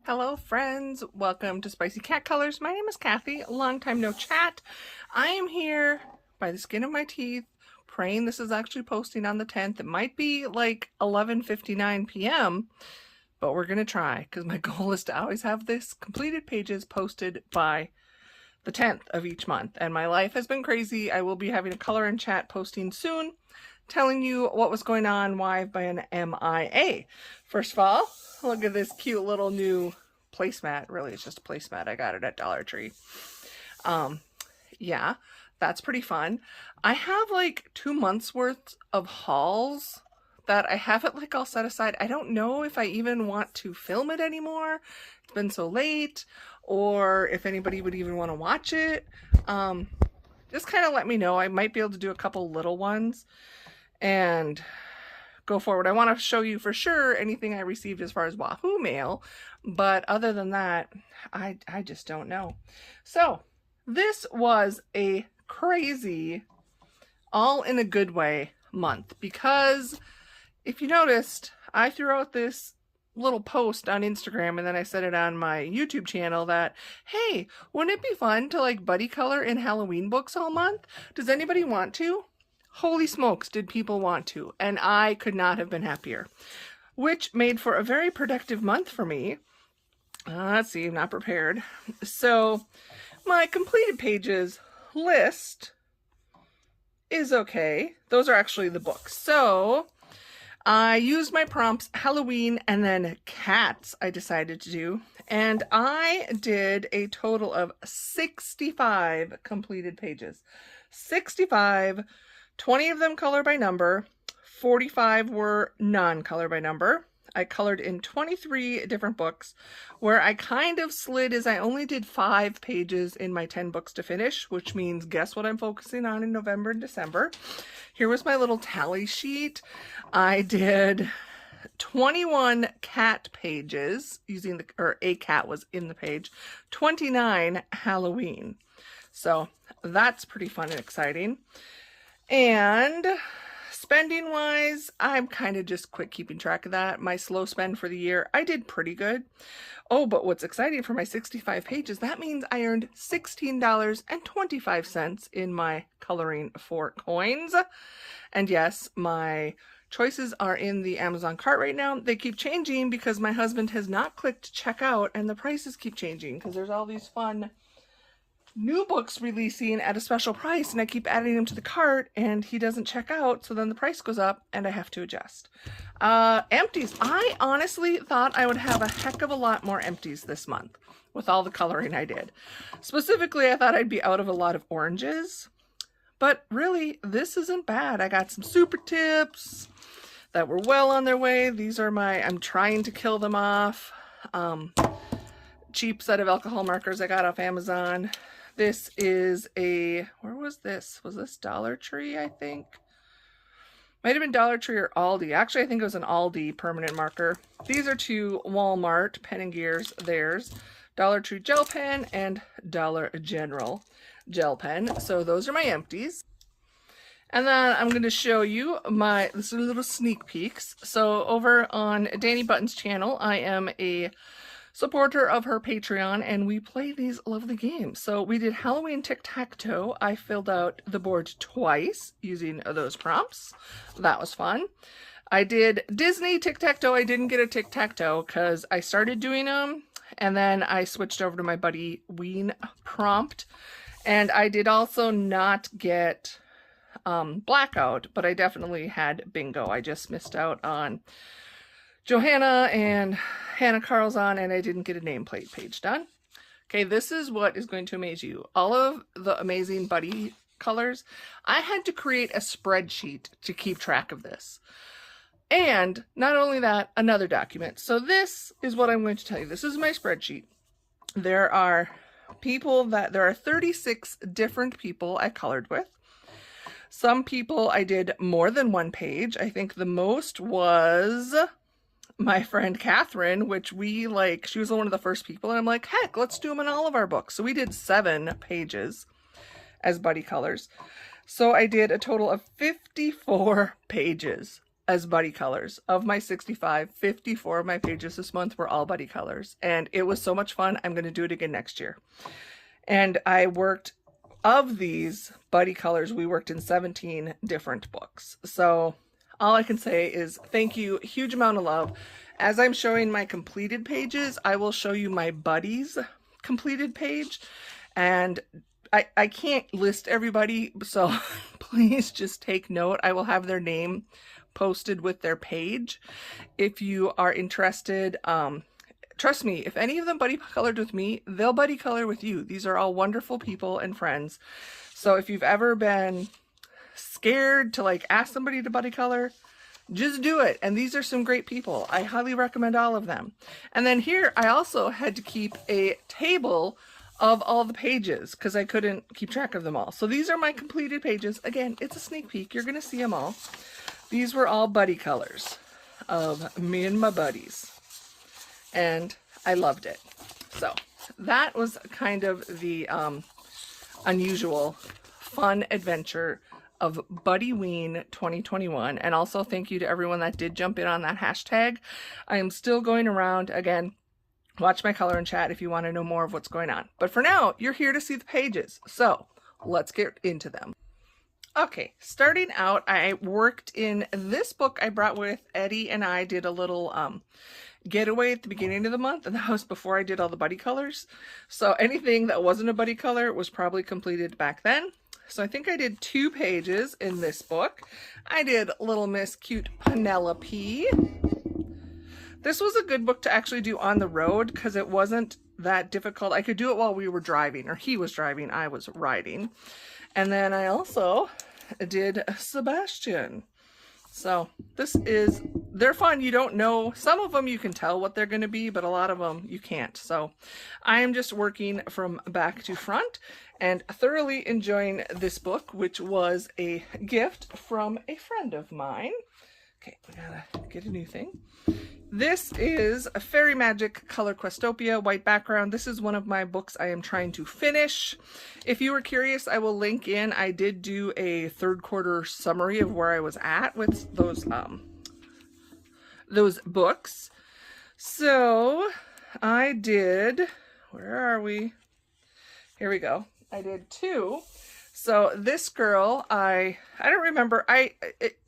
Hello friends, welcome to SpiceyCatColors. My name is Kathy, long time no chat. I am here by the skin of my teeth, praying this is actually posting on the 10th. It might be like 11:59 p.m., but we're gonna try because my goal is to always have this completed pages posted by the 10th of each month. And my life has been crazy. I will be having a color and chat posting soon, telling you what was going on, why I've been MIA. First of all, look at this cute little new placemat. Really, it's just a placemat. I got it at Dollar Tree. Yeah, that's pretty fun. I have like 2 months worth of hauls that I have it like all set aside. I don't know if I even want to film it anymore. It's been so late, or if anybody would even want to watch it. Just kind of let me know. I might be able to do a couple little ones and go forward. I want to show you for sure anything I received as far as Wahoo mail, but other than that, I just don't know. So this was a crazy, all in a good way month, because if you noticed, I threw out this little post on Instagram and then I said it on my YouTube channel that, hey, wouldn't it be fun to like buddy color in Halloween books all month? Does anybody want to? Holy smokes, did people want to, and I could not have been happier, which made for a very productive month for me. Let's see, I'm not prepared. So my completed pages list is okay. Those are actually the books. So I used my prompts Halloween and then cats I decided to do, and I did a total of 65 completed pages. 65. 20 of them color by number, 45 were non-color by number. I colored in 23 different books. Where I kind of slid is I only did 5 pages in my 10 books to finish, which means guess what I'm focusing on in November and December. Here was my little tally sheet. I did 21 cat pages using the, or a cat was in the page, 29 Halloween. So that's pretty fun and exciting. And spending wise, I'm kind of just quit keeping track of that. My slow spend for the year, I did pretty good. Oh, but what's exciting for my 65 pages, that means I earned $16.25 in my coloring for coins. And yes, my choices are in the Amazon cart right now. They keep changing because my husband has not clicked checkout and the prices keep changing because there's all these fun new books releasing at a special price, and I keep adding them to the cart and he doesn't check out, so then the price goes up and I have to adjust. Empties. I honestly thought I would have a heck of a lot more empties this month with all the coloring I did. Specifically, I thought I'd be out of a lot of oranges, but really this isn't bad. I got some super tips that were well on their way. These are my, I'm trying to kill them off, cheap set of alcohol markers I got off Amazon. This is a, where was this? Was this Dollar Tree, I think? Might have been Dollar Tree or Aldi. Actually, I think it was an Aldi permanent marker. These are 2 Walmart Pen and Gears. There's Dollar Tree gel pen and Dollar General gel pen. So those are my empties. And then I'm going to show you my, this is little sneak peeks. So over on Danny Button's channel, I am a supporter of her Patreon, and we play these lovely games. So we did Halloween tic-tac-toe. I filled out the board twice using those prompts. That was fun. I did Disney tic-tac-toe. I didn't get a tic-tac-toe because I started doing them, and then I switched over to my Buddy Ween prompt. And I did also not get Blackout, but I definitely had Bingo. I just missed out on Johanna and Hannah Carlson, and I didn't get a nameplate page done. Okay, this is what is going to amaze you. All of the amazing buddy colors, I had to create a spreadsheet to keep track of this. And not only that, another document. So this is what I'm going to tell you. This is my spreadsheet. There are 36 different people I colored with. Some people I did more than 1 page. I think the most was my friend Catherine, which we like, she was one of the first people, and I'm like, heck, let's do them in all of our books. So we did 7 pages as buddy colors. So I did a total of 54 pages. as buddy colors. Of my 65, 54 of my pages this month were all buddy colors. And it was so much fun. I'm going to do it again next year. And I worked, of these buddy colors, we worked in 17 different books. So all I can say is thank you. Huge amount of love. As I'm showing my completed pages, I will show you my buddies completed page. And I can't list everybody, so please just take note. I will have their name posted with their page. If you are interested, trust me, if any of them buddy colored with me, they'll buddy color with you. These are all wonderful people and friends. So if you've ever been scared to like ask somebody to buddy color, just do it. And these are some great people. I highly recommend all of them. And then here I also had to keep a table of all the pages because I couldn't keep track of them all. So these are my completed pages. Again, it's a sneak peek. You're going to see them all. These were all buddy colors of me and my buddies. And I loved it. So that was kind of the unusual, fun adventure of Buddyween 2021. And also thank you to everyone that did jump in on that hashtag. I am still going around. Again, watch my color and chat if you want to know more of what's going on. But for now, you're here to see the pages. So let's get into them. Okay, starting out, I worked in this book I brought with Eddie, and I did a little getaway at the beginning of the month, and that was before I did all the buddy colors. So anything that wasn't a buddy color was probably completed back then. So I think I did 2 pages in this book. I did Little Miss Cute Penelope. This was a good book to actually do on the road because it wasn't that difficult. I could do it while we were driving, or he was driving, I was riding. And then I also did Sebastian. So they're fun. You don't know. Some of them you can tell what they're going to be, but a lot of them you can't. So I am just working from back to front and thoroughly enjoying this book, which was a gift from a friend of mine. Okay, we gotta get a new thing. This is a Fairy Magic Color Questopia, white background. This is one of my books I am trying to finish. If you were curious, I will link in. I did do a 3rd quarter summary of where I was at with those books. So I did, where are we? Here we go. I did 2. So this girl, I don't remember.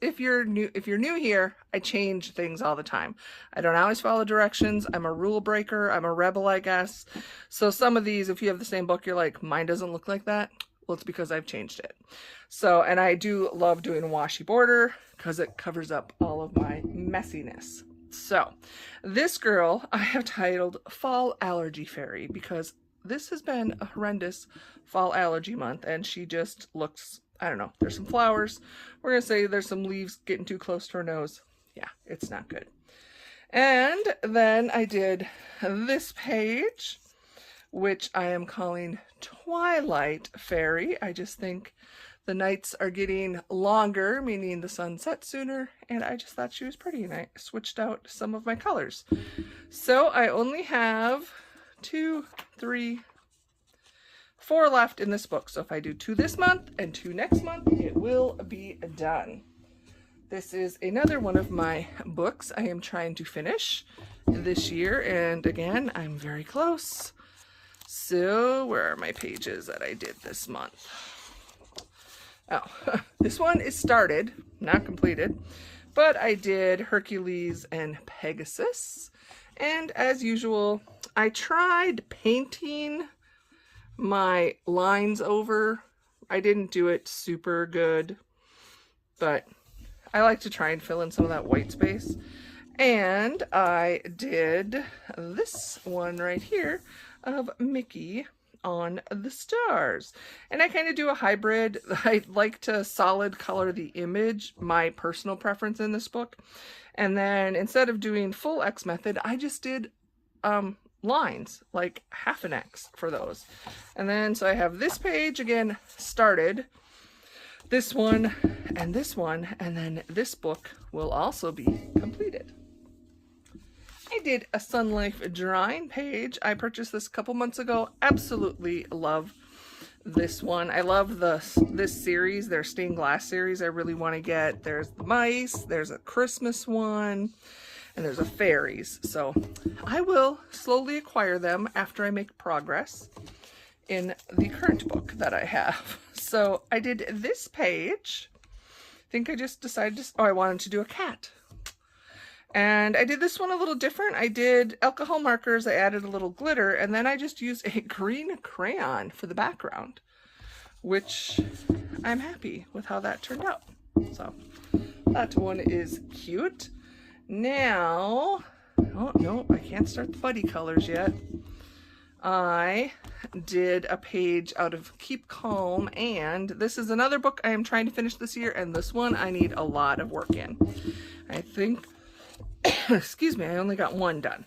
If you're new here, I change things all the time. I don't always follow directions. I'm a rule breaker. I'm a rebel, I guess. So some of these, if you have the same book, you're like, mine doesn't look like that. Well, it's because I've changed it. So, and I do love doing washi border because it covers up all of my messiness. So this girl I have titled Fall Allergy Fairy because this has been a horrendous fall allergy month, and she just looks, I don't know, there's some flowers. We're going to say there's some leaves getting too close to her nose. Yeah, it's not good. And then I did this page, which I am calling Twilight Fairy. I just think the nights are getting longer, meaning the sun sets sooner, and I just thought she was pretty, and I switched out some of my colors. So I only have 2, 3, 4 left in this book. So if I do 2 this month and 2 next month, it will be done. This is another one of my books I am trying to finish this year, and again, I'm very close. So where are my pages that I did this month? Oh, this one is started, not completed, but I did Hercules and Pegasus. And as usual, I tried painting my lines over. I didn't do it super good, but I like to try and fill in some of that white space. And I did this one right here of Mickey on the stars. And I kind of do a hybrid. I like to solid color the image, my personal preference in this book. And then instead of doing full X method, I just did lines, like half an X for those. And then, so I have this page again started, this one, and then this book will also be completed. I did a Sun Life drawing page. I purchased this a couple months ago. Absolutely love this one. I love this series, their stained glass series. I really want to get. There's the mice, there's a Christmas one, and there's a fairies. So I will slowly acquire them after I make progress in the current book that I have. So I did this page. I think I just decided to, I wanted to do a cat. And I did this one a little different. I did alcohol markers, I added a little glitter, and then I just used a green crayon for the background, which I'm happy with how that turned out. So that one is cute. Now, oh no, I can't start the buddy colors yet. I did a page out of Keep Calm, and this is another book I am trying to finish this year, and this one I need a lot of work in. I think, excuse me, I only got one done.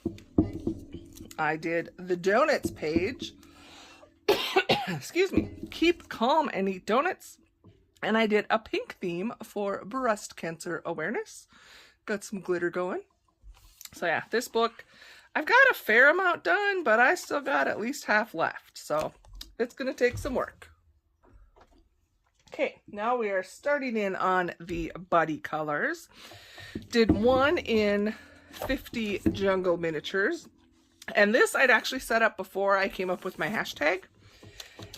I did the donuts page. Excuse me. Keep calm and eat donuts. And I did a pink theme for breast cancer awareness. Got some glitter going. So yeah, this book, I've got a fair amount done, but I still got at least half left. So it's going to take some work. Okay, now we are starting in on the buddy colors. Did one in 50 jungle miniatures. And this I'd actually set up before I came up with my hashtag.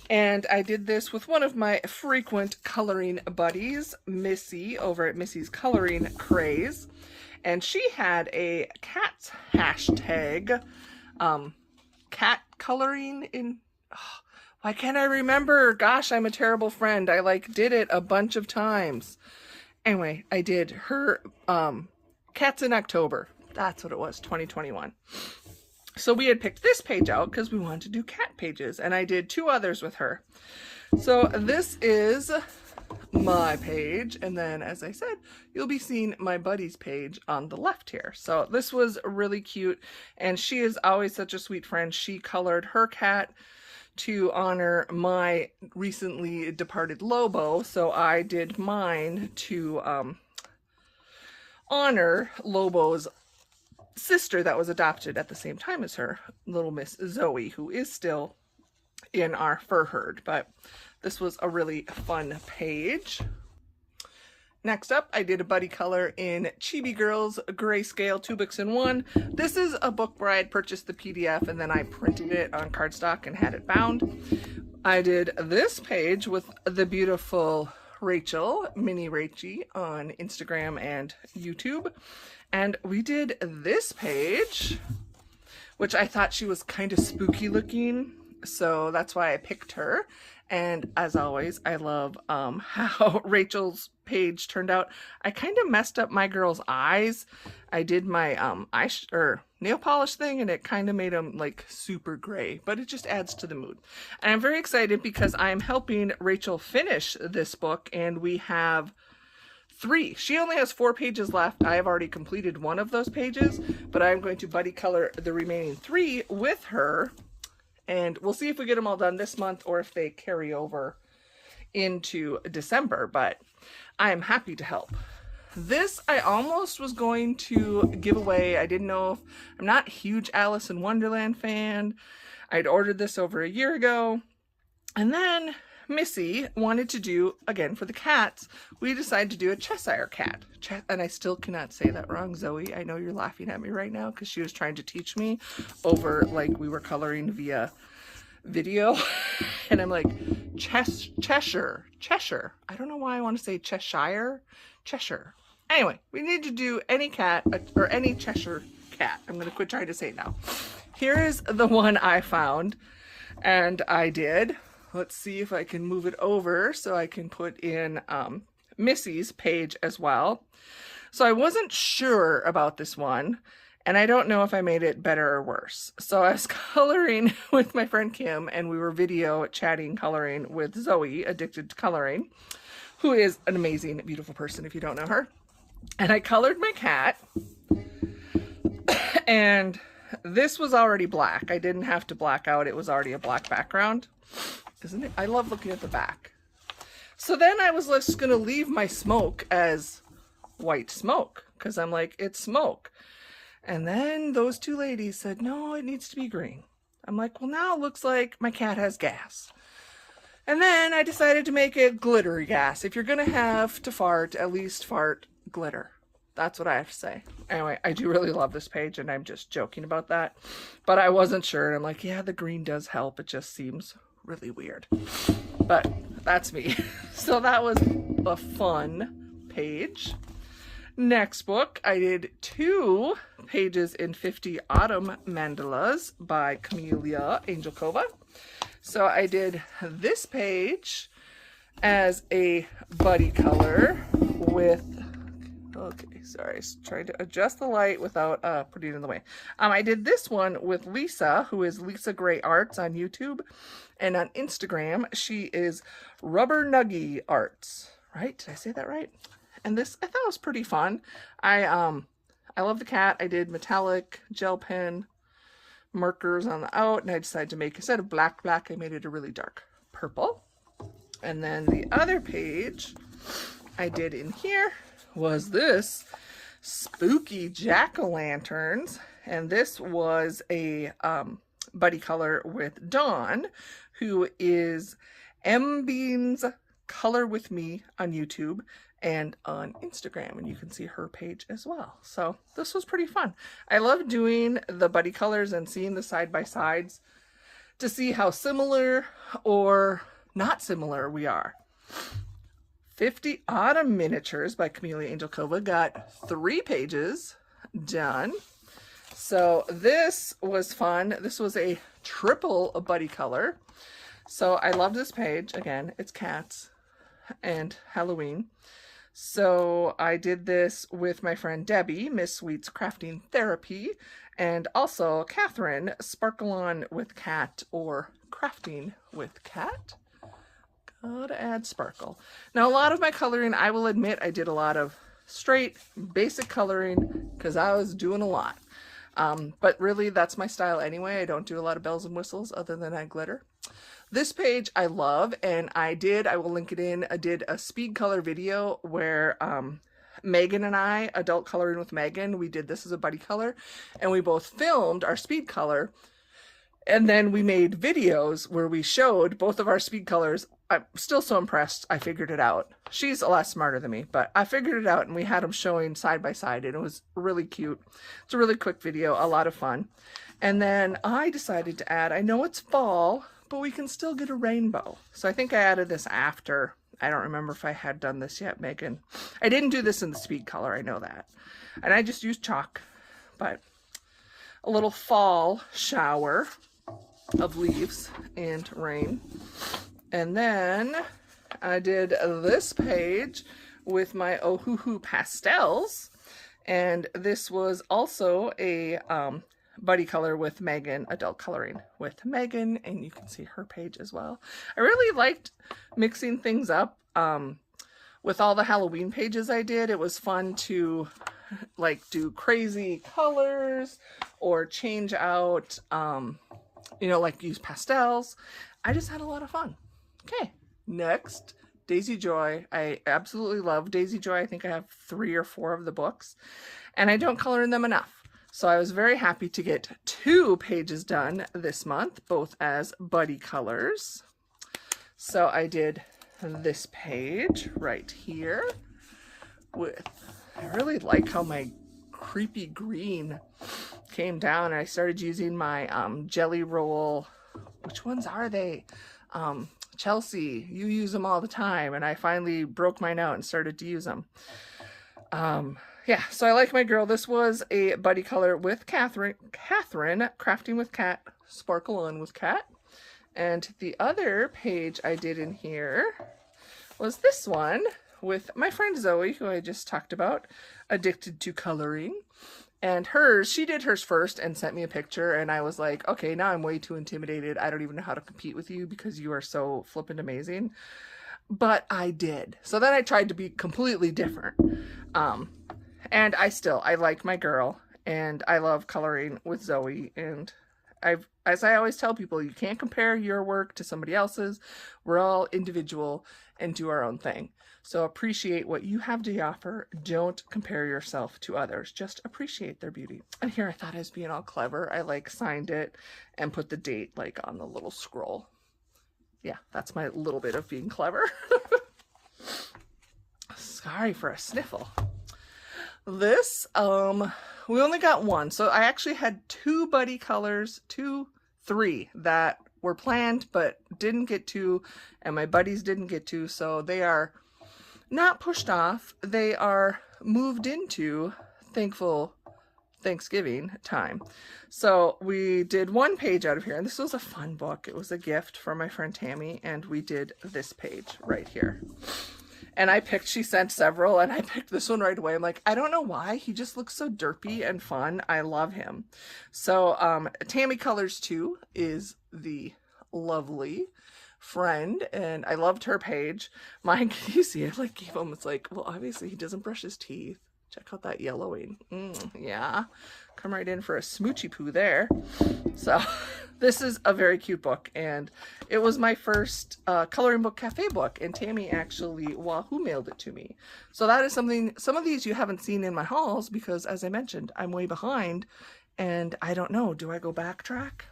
And I did this with one of my frequent coloring buddies, Missy, over at Missy's Coloring Craze. And she had a cat's hashtag, cat coloring in... Oh, why can't I remember? Gosh, I'm a terrible friend. I did it a bunch of times. Anyway, I did her Cats in October. That's what it was, 2021. So we had picked this page out because we wanted to do cat pages, and I did two others with her. So this is my page, and then, as I said, you'll be seeing my buddy's page on the left here. So this was really cute, and she is always such a sweet friend. She colored her cat to honor my recently departed Lobo, so I did mine to honor Lobo's sister that was adopted at the same time as her, little Miss Zoe, who is still in our fur herd. But this was a really fun page. Next up, I did a buddy color in Chibi Girls Grayscale 2 books in 1. This is a book where I had purchased the PDF and then I printed it on cardstock and had it bound. I did this page with the beautiful Rachel, Mini Rachie, on Instagram and YouTube. And we did this page, which I thought she was kind of spooky looking, so that's why I picked her. And as always, I love how Rachel's page turned out. I kind of messed up my girl's eyes. I did my nail polish thing, and it kind of made them like super gray, but it just adds to the mood. And I'm very excited because I'm helping Rachel finish this book, and we have 3. She only has 4 pages left. I have already completed one of those pages, but I'm going to buddy color the remaining 3 with her, and we'll see if we get them all done this month or if they carry over into December, but I am happy to help. This I almost was going to give away. I didn't know if... I'm not a huge Alice in Wonderland fan. I'd ordered this over a year ago, and then Missy wanted to do, again for the cats, we decided to do a Cheshire cat. And I still cannot say that wrong, Zoe. I know you're laughing at me right now because she was trying to teach me over, like, we were coloring via video. And I'm like, Cheshire. I don't know why I want to say Cheshire. Cheshire. Anyway, we need to do any cat, or any Cheshire cat. I'm going to quit trying to say it now. Here is the one I found, and I did. Let's see if I can move it over so I can put in Missy's page as well. So I wasn't sure about this one, and I don't know if I made it better or worse. So I was coloring with my friend Kim, and we were video chatting coloring with Zoe, Addicted to Coloring, who is an amazing, beautiful person if you don't know her. And I colored my cat, and this was already black. I didn't have to black out. It was already a black background. Isn't it? I love looking at the back. So then I was just going to leave my smoke as white smoke because I'm like, it's smoke. And then those 2 ladies said, no, it needs to be green. I'm like, well, now it looks like my cat has gas. And then I decided to make it glittery gas. If you're going to have to fart, at least fart glitter. That's what I have to say. Anyway, I do really love this page, and I'm just joking about that. But I wasn't sure, and I'm like, yeah, the green does help. It just seems really weird. But that's me. So that was a fun page. Next book, I did 2 pages in 50 Autumn Mandalas by Camellia, Angel Cova. So I did this page as a buddy color with, okay, sorry, trying to adjust the light without putting it in the way. I did this one with Lisa, who is Lisa Gray Arts on YouTube, and on Instagram, she is Rubber Nuggy Arts, right? Did I say that right? And this, I thought was pretty fun. I love the cat. I did metallic gel pen markers on the out, and I decided to make, instead of black, I made it a really dark purple. And then the other page I did in here was this spooky jack-o'-lanterns, and this was a buddy color with Dawn, who is M Beans Color With Me on YouTube and on Instagram, and you can see her page as well. So this was pretty fun. I love doing the buddy colors and seeing the side-by-sides to see how similar or not similar we are. 50 Autumn Miniatures by Camellia Angel Cova got 3 pages done. So this was fun. This was a triple buddy color. So I love this page. Again, it's cats and Halloween. So I did this with my friend Debbie, Miss Sweet's Crafting Therapy, and also Catherine, Sparkle On with Cat or Crafting with Cat. Gotta add sparkle. Now, a lot of my coloring, I will admit, I did a lot of straight, basic coloring because I was doing a lot. But really, that's my style anyway. I don't do a lot of bells and whistles other than I glitter. This page I love, and I will link it in, I did a speed color video where Megan and I, Adult Coloring with Megan, we did this as a buddy color, and we both filmed our speed color, and then we made videos where we showed both of our speed colors. I'm still so impressed I figured it out. She's a lot smarter than me, but I figured it out, and we had them showing side by side, and it was really cute. It's a really quick video, a lot of fun. And then I decided to add, I know it's fall, but we can still get a rainbow. So I think I added this after. I don't remember if I had done this yet, Megan. I didn't do this in the speed color, I know that. And I just used chalk, but a little fall shower of leaves and rain. And then I did this page with my Ohuhu pastels, and this was also a buddy color with Megan, Adult Coloring with Megan, and you can see her page as well. I really liked mixing things up with all the Halloween pages I did. It was fun to like do crazy colors or change out, you know, like use pastels. I just had a lot of fun. Okay, next, Daisy Joy. I absolutely love Daisy Joy. I think I have 3 or 4 of the books, and I don't color in them enough. So I was very happy to get 2 pages done this month, both as buddy colors. So I did this page right here with, I really like how my creepy green came down. I started using my jelly roll. Which ones are they? Chelsea, you use them all the time, and I finally broke mine out and started to use them. Yeah, so I like my girl. This was a buddy color with Catherine, Crafting with Cat, Sparkle On with Cat. And the other page I did in here was this one with my friend Zoe, who I just talked about, Addicted to Coloring. And hers, she did hers first and sent me a picture, and I was like, okay, now I'm way too intimidated. I don't even know how to compete with you because you are so flippin' amazing. But I did. So then I tried to be completely different. And I like my girl, and I love coloring with Zoe, and as I always tell people, you can't compare your work to somebody else's. We're all individual and do our own thing. So appreciate what you have to offer. Don't compare yourself to others. Just appreciate their beauty. And here I thought I was being all clever. I like signed it and put the date like on the little scroll. Yeah, that's my little bit of being clever. Sorry for a sniffle. This, we only got one. So I actually had 2 buddy colors, 3 that were planned but didn't get to, and my buddies didn't get to. So they are not pushed off. They are moved into thankful Thanksgiving time. So we did 1 page out of here, and this was a fun book. It was a gift from my friend Tammy, and we did this page right here. And I picked, she sent several, and I picked this one right away. I'm like, I don't know why. He just looks so derpy and fun. I love him. So Tammy Colors 2 is the lovely friend, and I loved her page. Mine, can you see it? Like, gave him, it's like, well, obviously he doesn't brush his teeth. Check out that yellowing. Yeah. Come right in for a smoochy poo there. So this is a very cute book, and it was my first coloring book cafe book, and Tammy actually Wahoo mailed it to me. So that is something, some of these you haven't seen in my hauls because, as I mentioned, I'm way behind, and I don't know, do I go backtrack?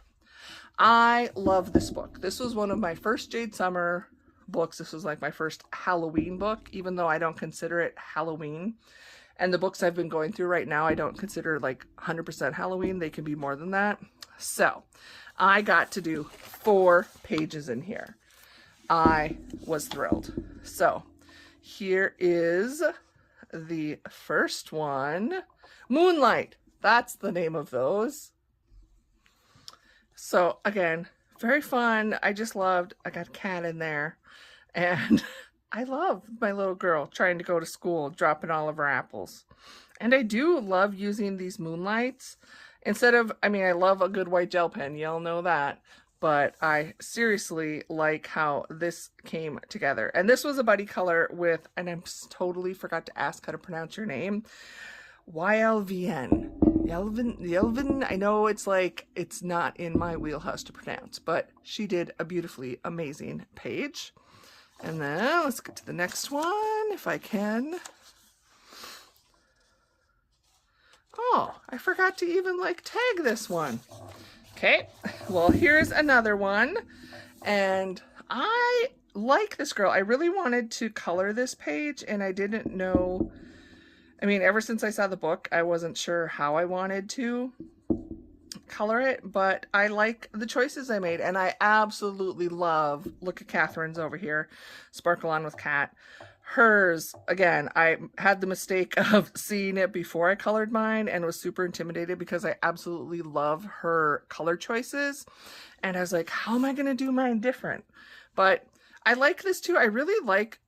I love this book. This was one of my first Jade Summer books. This was like my first Halloween book, even though I don't consider it Halloween. And the books I've been going through right now, I don't consider like 100% Halloween. They can be more than that. So I got to do 4 pages in here. I was thrilled. So here is the first one. Moonlight. That's the name of those. So again, very fun. I just loved, I got a cat in there, and I love my little girl trying to go to school, dropping all of her apples. And I do love using these Moonlights instead of, I mean, I love a good white gel pen, y'all know that, but I seriously like how this came together. And this was a buddy color with, and I totally forgot to ask how to pronounce your name, YLVN. Yelvin, I know it's like, it's not in my wheelhouse to pronounce, but she did a beautifully amazing page. And then let's get to the next one, if I can. Oh, I forgot to even like tag this one. Okay, well, here's another one. And I like this girl. I really wanted to color this page, and I didn't know. I mean, ever since I saw the book, I wasn't sure how I wanted to color it, but I like the choices I made, and I absolutely love, look at Catherine's over here, Sparkle On with Cat. Hers, again, I had the mistake of seeing it before I colored mine and was super intimidated because I absolutely love her color choices, and I was like, how am I going to do mine different? But I like this too. I really like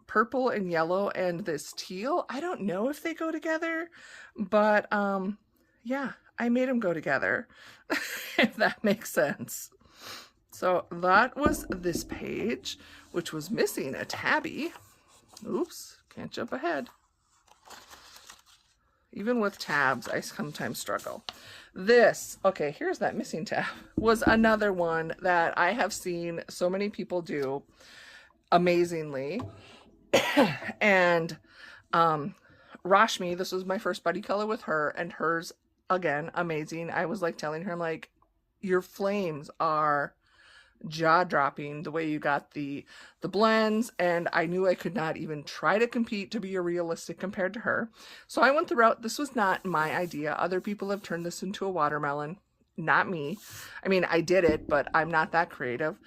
purple and yellow and this teal. I don't know if they go together, but yeah, I made them go together, if that makes sense. So that was this page, which was missing a tabby. Oops, can't jump ahead. Even with tabs, I sometimes struggle. This, okay, here's that missing tab, was another one that I have seen so many people do amazingly. And Rashmi, this was my first buddy color with her, and hers, again, amazing. I was like telling her, I'm like, your flames are jaw-dropping the way you got the blends, and I knew I could not even try to compete to be a realistic compared to her. So I went the route, this was not my idea. Other people have turned this into a watermelon, not me. I mean, I did it, but I'm not that creative.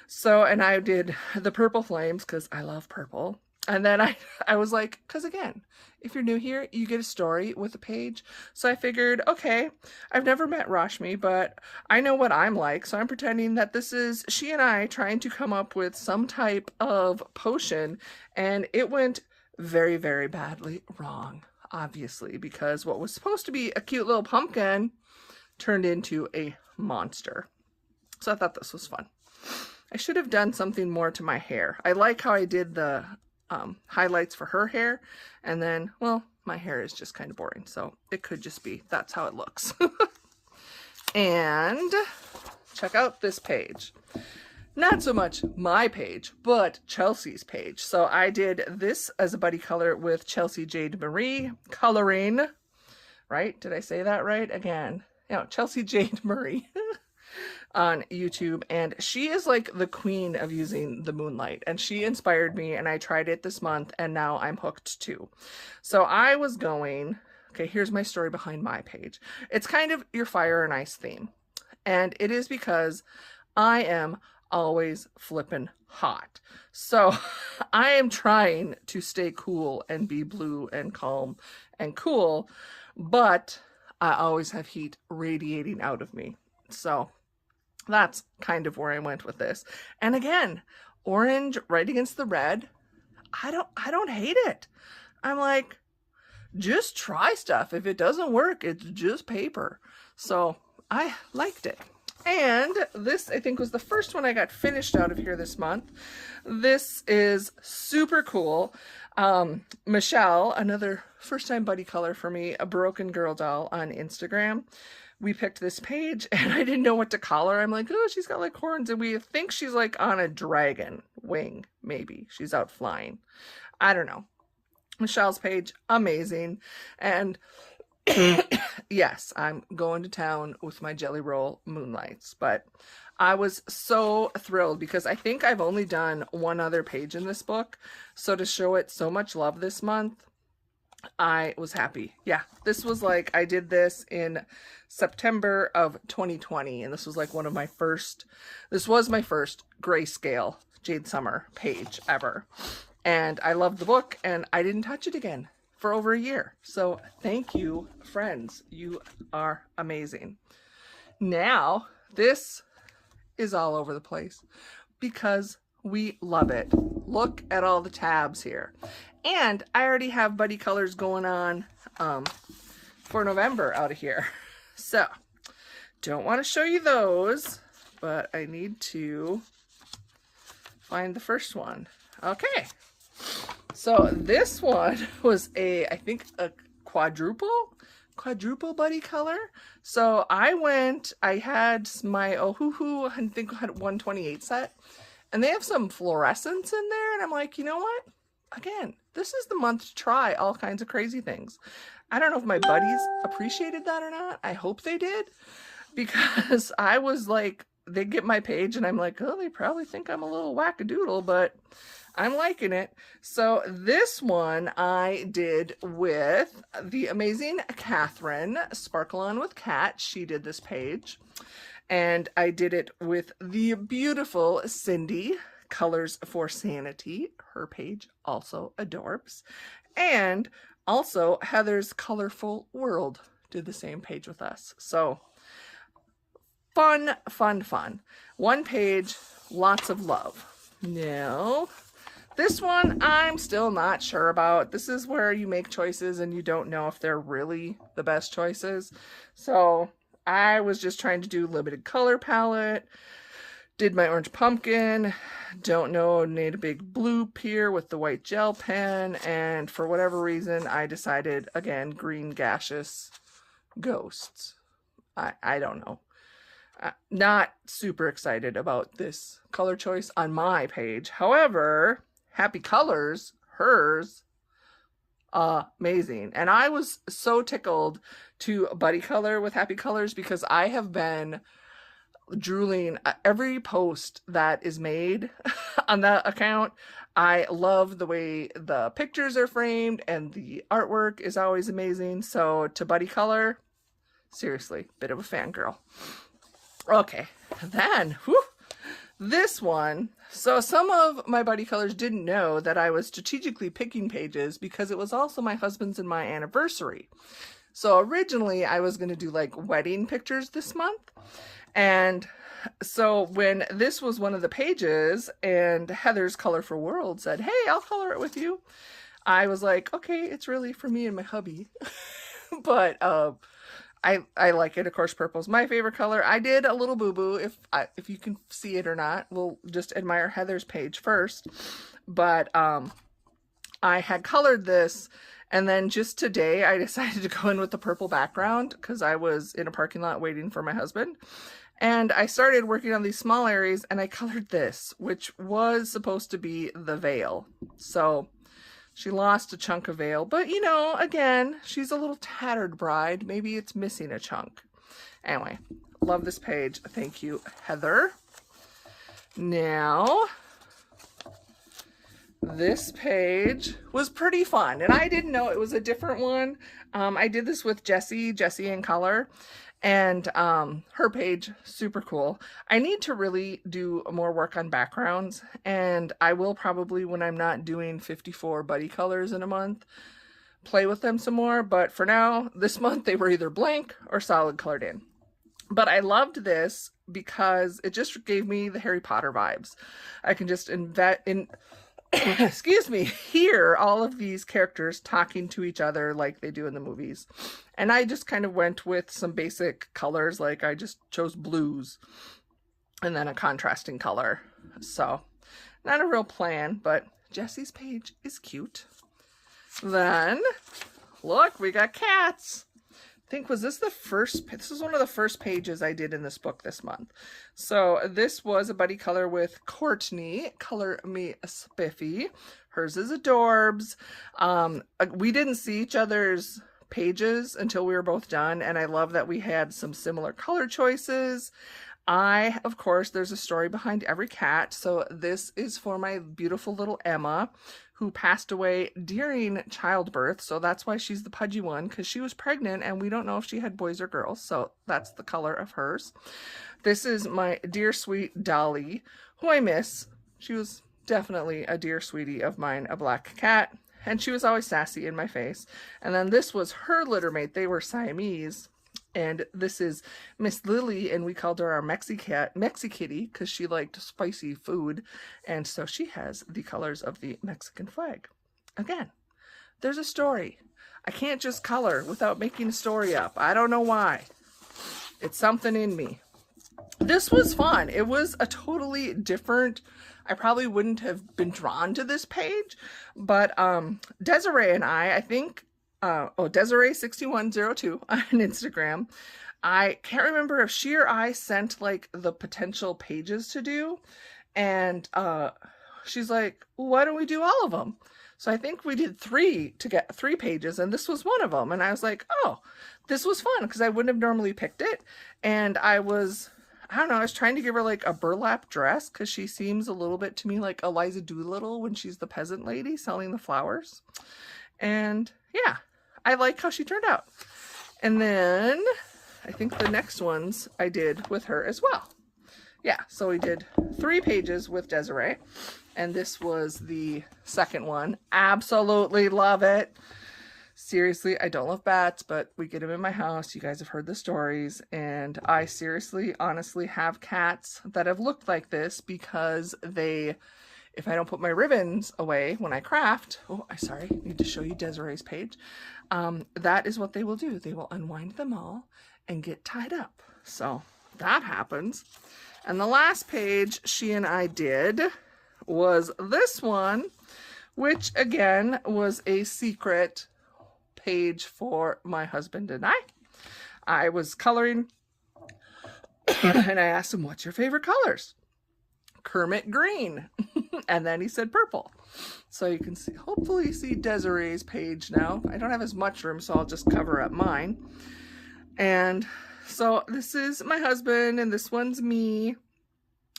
So, and I did the purple flames because I love purple. And then I was like, because again, if you're new here, you get a story with a page. So I figured, okay, I've never met Rashmi, but I know what I'm like. So I'm pretending that this is she and I trying to come up with some type of potion. And it went very, very badly wrong, obviously, because what was supposed to be a cute little pumpkin turned into a monster. So I thought this was fun. I should have done something more to my hair. I like how I did the highlights for her hair, and then, well, my hair is just kind of boring, so it could just be that's how it looks. And check out this page. Not so much my page, but Chelsea's page. So I did this as a buddy color with Chelsea Jade Marie coloring, right? Did I say that right? Again, you know, Chelsea Jade Marie. on YouTube, and she is like the queen of using the moonlight, and she inspired me, and I tried it this month, and now I'm hooked too. So I was going, okay, here's my story behind my page. It's kind of your fire and ice theme, and it is because I am always flippin' hot. So I am trying to stay cool and be blue and calm and cool, but I always have heat radiating out of me. So that's kind of where I went with this. And again, orange right against the red. I don't hate it. I'm like, just try stuff. If it doesn't work, it's just paper. So I liked it. And this, I think, was the first one I got finished out of here this month. This is super cool. Michelle, another first-time buddy color for me, a Broken Girl doll on Instagram. We picked this page, and I didn't know what to call her. I'm like, oh, she's got like horns, and we think she's like on a dragon wing, maybe. She's out flying. I don't know. Michelle's page, amazing. And yes, I'm going to town with my Jelly Roll Moonlights, but I was so thrilled because I think I've only done one other page in this book. So to show it so much love this month, I was happy. Yeah, this was like, I did this in September of 2020, and this was like one of my first, this was my first grayscale Jade Summer page ever. And I loved the book, and I didn't touch it again for over a year. So thank you, friends. You are amazing. Now, this is all over the place because we love it. Look at all the tabs here. And I already have buddy colors going on for November out of here. So, don't want to show you those, but I need to find the first one. Okay. So this one was I think a quadruple buddy color. So I had my Ohuhu, I think I had 128 set, and they have some fluorescence in there, and I'm like, you know what? Again, this is the month to try all kinds of crazy things. I don't know if my buddies appreciated that or not. I hope they did, because I was like, they get my page and I'm like, oh, they probably think I'm a little wackadoodle, but I'm liking it. So this one I did with the amazing Catherine, Sparkle On with Cat. She did this page. And I did it with the beautiful Cindy, Colors for Sanity. Her page also adorbs. And also Heather's Colorful World did the same page with us. So fun, fun, fun. One page, lots of love. Now, this one I'm still not sure about. This is where you make choices and you don't know if they're really the best choices. So I was just trying to do limited color palette. Did my orange pumpkin. Don't know, need a big bloop here with the white gel pen. And for whatever reason, I decided, again, green gaseous ghosts. I don't know. Not super excited about this color choice on my page. However, Happy Colors, hers, amazing. And I was so tickled to buddy color with Happy Colors because I have been drooling every post that is made on that account. I love the way the pictures are framed and the artwork is always amazing. So to buddy color, seriously, bit of a fangirl. Okay, then, whew, this one. So some of my buddy colors didn't know that I was strategically picking pages because it was also my husband's and my anniversary. So originally I was going to do like wedding pictures this month. And so when this was one of the pages and Heather's Colorful World said, hey, I'll color it with you, I was like, okay, it's really for me and my hubby. But I like it. Of course, purple's my favorite color. I did a little boo-boo. If you can see it or not, we'll just admire Heather's page first. But I had colored this, and then just today I decided to go in with the purple background because I was in a parking lot waiting for my husband. And I started working on these small areas, and I colored this, which was supposed to be the veil. So she lost a chunk of veil, but you know, again, she's a little tattered bride. Maybe it's missing a chunk. Anyway, love this page. Thank you, Heather. Now, this page was pretty fun, and I didn't know it was a different one. I did this with Jessie in color, and her page, super cool. I need to really do more work on backgrounds, and I will probably, when I'm not doing 54 buddy colors in a month, play with them some more. But for now, this month, they were either blank or solid colored in. But I loved this because it just gave me the Harry Potter vibes. I can just excuse me, hear all of these characters talking to each other like they do in the movies. And I just kind of went with some basic colors, like I just chose blues and then a contrasting color. So not a real plan, but Jessie's page is cute. Then look, we got cats. I think, was this the first? This is one of the first pages I did in this book this month. So this was a buddy color with Courtney, Color Me Spiffy. Hers is adorbs. We didn't see each other's pages until we were both done, and I love that we had some similar color choices. Of course, there's a story behind every cat. So this is for my beautiful little Emma, who passed away during childbirth. So that's why she's the pudgy one, because she was pregnant and we don't know if she had boys or girls. So that's the color of hers. This is my dear sweet Dolly, who I miss. She was definitely a dear sweetie of mine, a black cat, and she was always sassy in my face. And then this was her litter mate. They were Siamese. And this is Miss Lily, and we called her our Mexi-Kitty, because she liked spicy food. And so she has the colors of the Mexican flag. Again, there's a story. I can't just color without making a story up. I don't know why. It's something in me. This was fun. It was a totally different, I probably wouldn't have been drawn to this page, but Desiree and I think, Desiree6102 on Instagram. I can't remember if she or I sent like the potential pages to do, and she's like, well, why don't we do all of them? So I think we did 3 to get 3 pages, and this was one of them. And I was like, oh, this was fun, because I wouldn't have normally picked it. And I don't know, I was trying to give her like a burlap dress, because she seems a little bit to me like Eliza Doolittle when she's the peasant lady selling the flowers. And yeah, I like how she turned out. And then I think the next ones I did with her as well. Yeah, so we did 3 pages with Desiree, and this was the second one. Absolutely love it. Seriously, I don't love bats, but we get them in my house. You guys have heard the stories, and I seriously, honestly have cats that have looked like this because if I don't put my ribbons away when I craft, I need to show you Desiree's page. That is what they will do. They will unwind them all and get tied up. So that happens. And the last page she and I did was this one, which again was a secret page for my husband and I. I was coloring and I asked him, what's your favorite colors? Kermit green. And then he said purple. So you can see, hopefully see Desiree's page now. I don't have as much room, so I'll just cover up mine. And so this is my husband, and this one's me.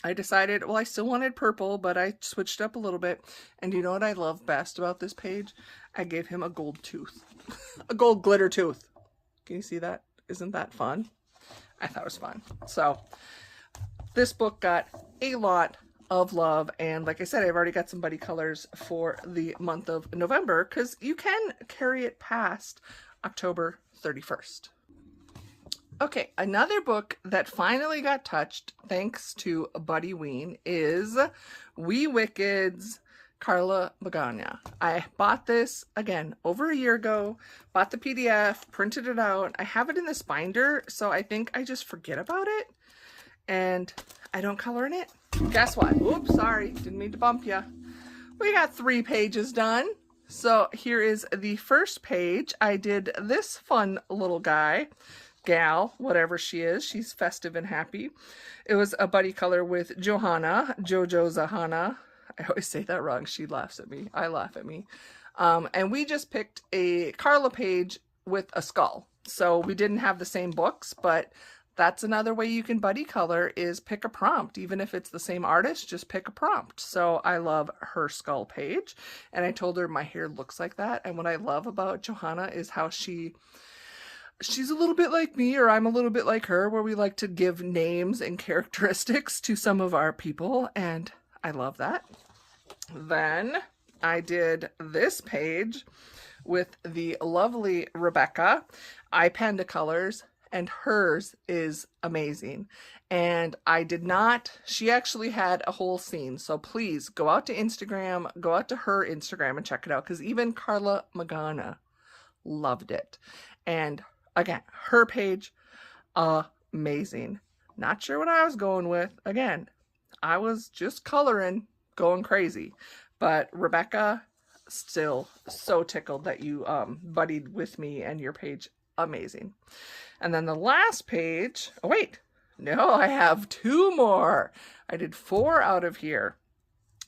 I decided, well, I still wanted purple, but I switched up a little bit. And you know what I love best about this page? I gave him a gold tooth. A gold glitter tooth. Can you see that? Isn't that fun? I thought it was fun. So this book got a lot of love, and like I said, I've already got some buddy colors for the month of November, because you can carry it past October 31st. Okay, another book that finally got touched thanks to Buddy Ween is Wee Wicked's Carla Bagania. I bought this again over a year ago, bought the PDF, printed it out. I have it in this binder, so I think I just forget about it and I don't color in it. Guess what? Oops, sorry, didn't mean to bump you. We got 3 pages done. So here is the first page. I did this fun little gal, whatever she is. She's festive and happy. It was a buddy color with Johanna, Jojo Zahana. I always say that wrong. She laughs at me. I laugh at me. And we just picked a Carla page with a skull. So we didn't have the same books, but that's another way you can buddy color, is pick a prompt. Even if it's the same artist, just pick a prompt. So I love her skull page, and I told her my hair looks like that. And what I love about Johanna is how she's a little bit like me, or I'm a little bit like her, where we like to give names and characteristics to some of our people, and I love that. Then I did this page with the lovely Rebecca. I penned the colors, and hers is amazing. And I did not, she actually had a whole scene. So please go out to Instagram, go out to her Instagram and check it out, because even Carla Magana loved it. And again, her page, amazing. Not sure what I was going with. Again, I was just coloring, going crazy. But Rebecca, still so tickled that you buddied with me, and your page, amazing. And then the last page, oh wait, no, I have 2 more. I did 4 out of here.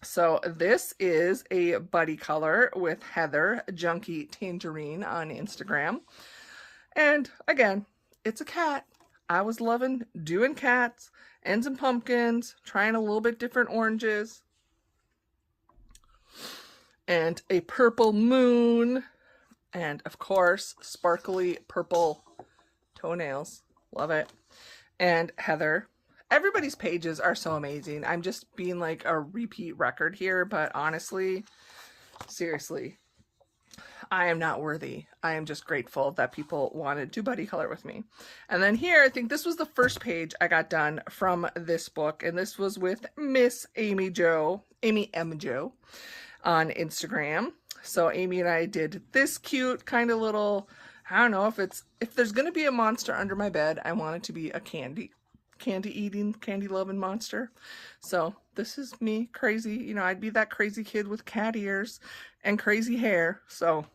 So this is a buddy color with Heather, Junkie Tangerine on Instagram. And again, it's a cat. I was loving doing cats and some pumpkins, trying a little bit different oranges. And a purple moon. And of course, sparkly purple toenails. Love it. And Heather. Everybody's pages are so amazing. I'm just being like a repeat record here, but honestly, seriously, I am not worthy. I am just grateful that people wanted to buddy color with me. And then here, I think this was the first page I got done from this book, and this was with Miss Amy M. Jo on Instagram. So Amy and I did this cute kind of little, I don't know if there's going to be a monster under my bed, I want it to be a candy eating, candy loving monster. So this is me, crazy, you know, I'd be that crazy kid with cat ears and crazy hair. So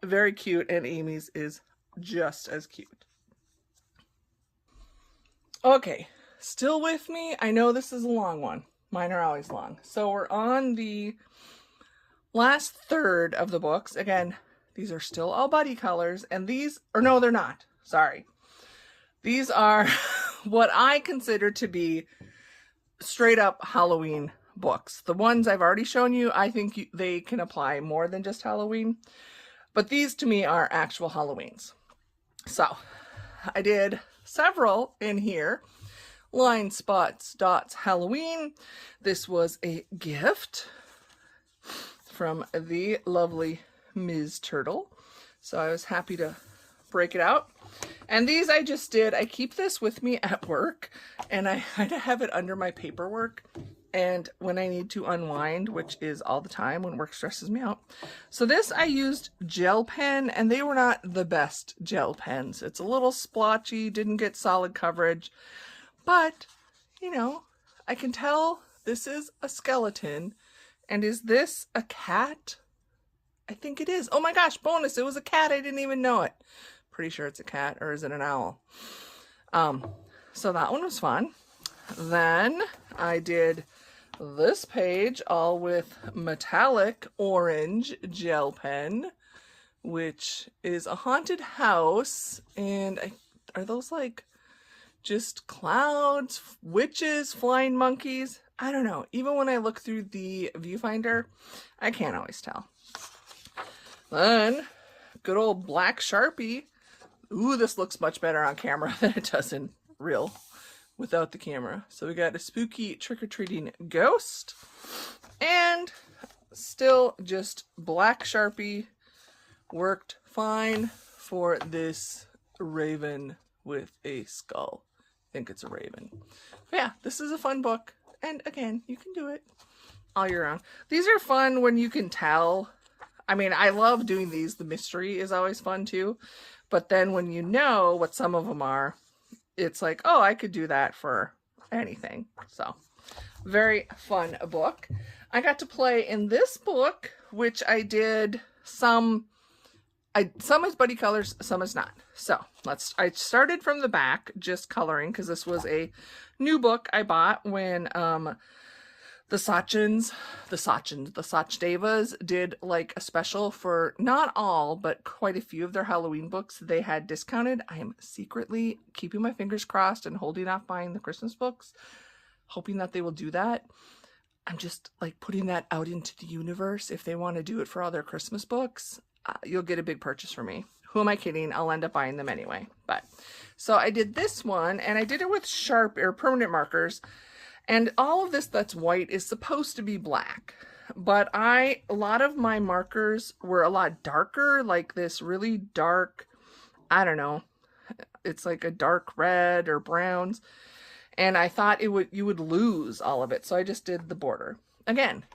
very cute, and Amy's is just as cute. Okay, still with me? I know this is a long one. Mine are always long. So we're on the last third of the books. Again, these are still all buddy colors, and these, or no, they're not. Sorry. These are what I consider to be straight up Halloween books. The ones I've already shown you, I think they can apply more than just Halloween. But these to me are actual Halloweens. So I did several in here. Line, spots, dots, Halloween. This was a gift from the lovely Ms. Turtle. So I was happy to break it out. And these I just did, I keep this with me at work, and I kind of have it under my paperwork, and when I need to unwind, which is all the time when work stresses me out. So this I used gel pen, and they were not the best gel pens. It's a little splotchy, didn't get solid coverage, but you know, I can tell this is a skeleton. And is this a cat? I think it is. Oh my gosh, bonus, it was a cat, I didn't even know it. Pretty sure it's a cat, or is it an owl? So that one was fun. Then I did this page all with metallic orange gel pen, which is a haunted house. And are those like just clouds, witches, flying monkeys? I don't know. Even when I look through the viewfinder, I can't always tell. Then good old black Sharpie. Ooh, this looks much better on camera than it does in real without the camera. So we got a spooky trick-or-treating ghost, and still just black Sharpie worked fine for this raven with a skull. I think it's a raven. But yeah, this is a fun book. And again, you can do it all year round. These are fun when you can tell. I mean, I love doing these. The mystery is always fun too. But then when you know what some of them are, it's like, oh, I could do that for anything. So very fun book. I got to play in this book, which I did some is buddy colors, some is not. So I started from the back, just coloring, because this was a new book I bought when The Sachdevas did like a special for not all, but quite a few of their Halloween books they had discounted. I am secretly keeping my fingers crossed and holding off buying the Christmas books, hoping that they will do that. I'm just like putting that out into the universe. If they want to do it for all their Christmas books, you'll get a big purchase from me. Who am I kidding? I'll end up buying them anyway. But so I did this one, and I did it with sharp or permanent markers. And all of this that's white is supposed to be black, but a lot of my markers were a lot darker, like this really dark, I don't know, it's like a dark red or browns, and I thought you would lose all of it, so I just did the border. Again,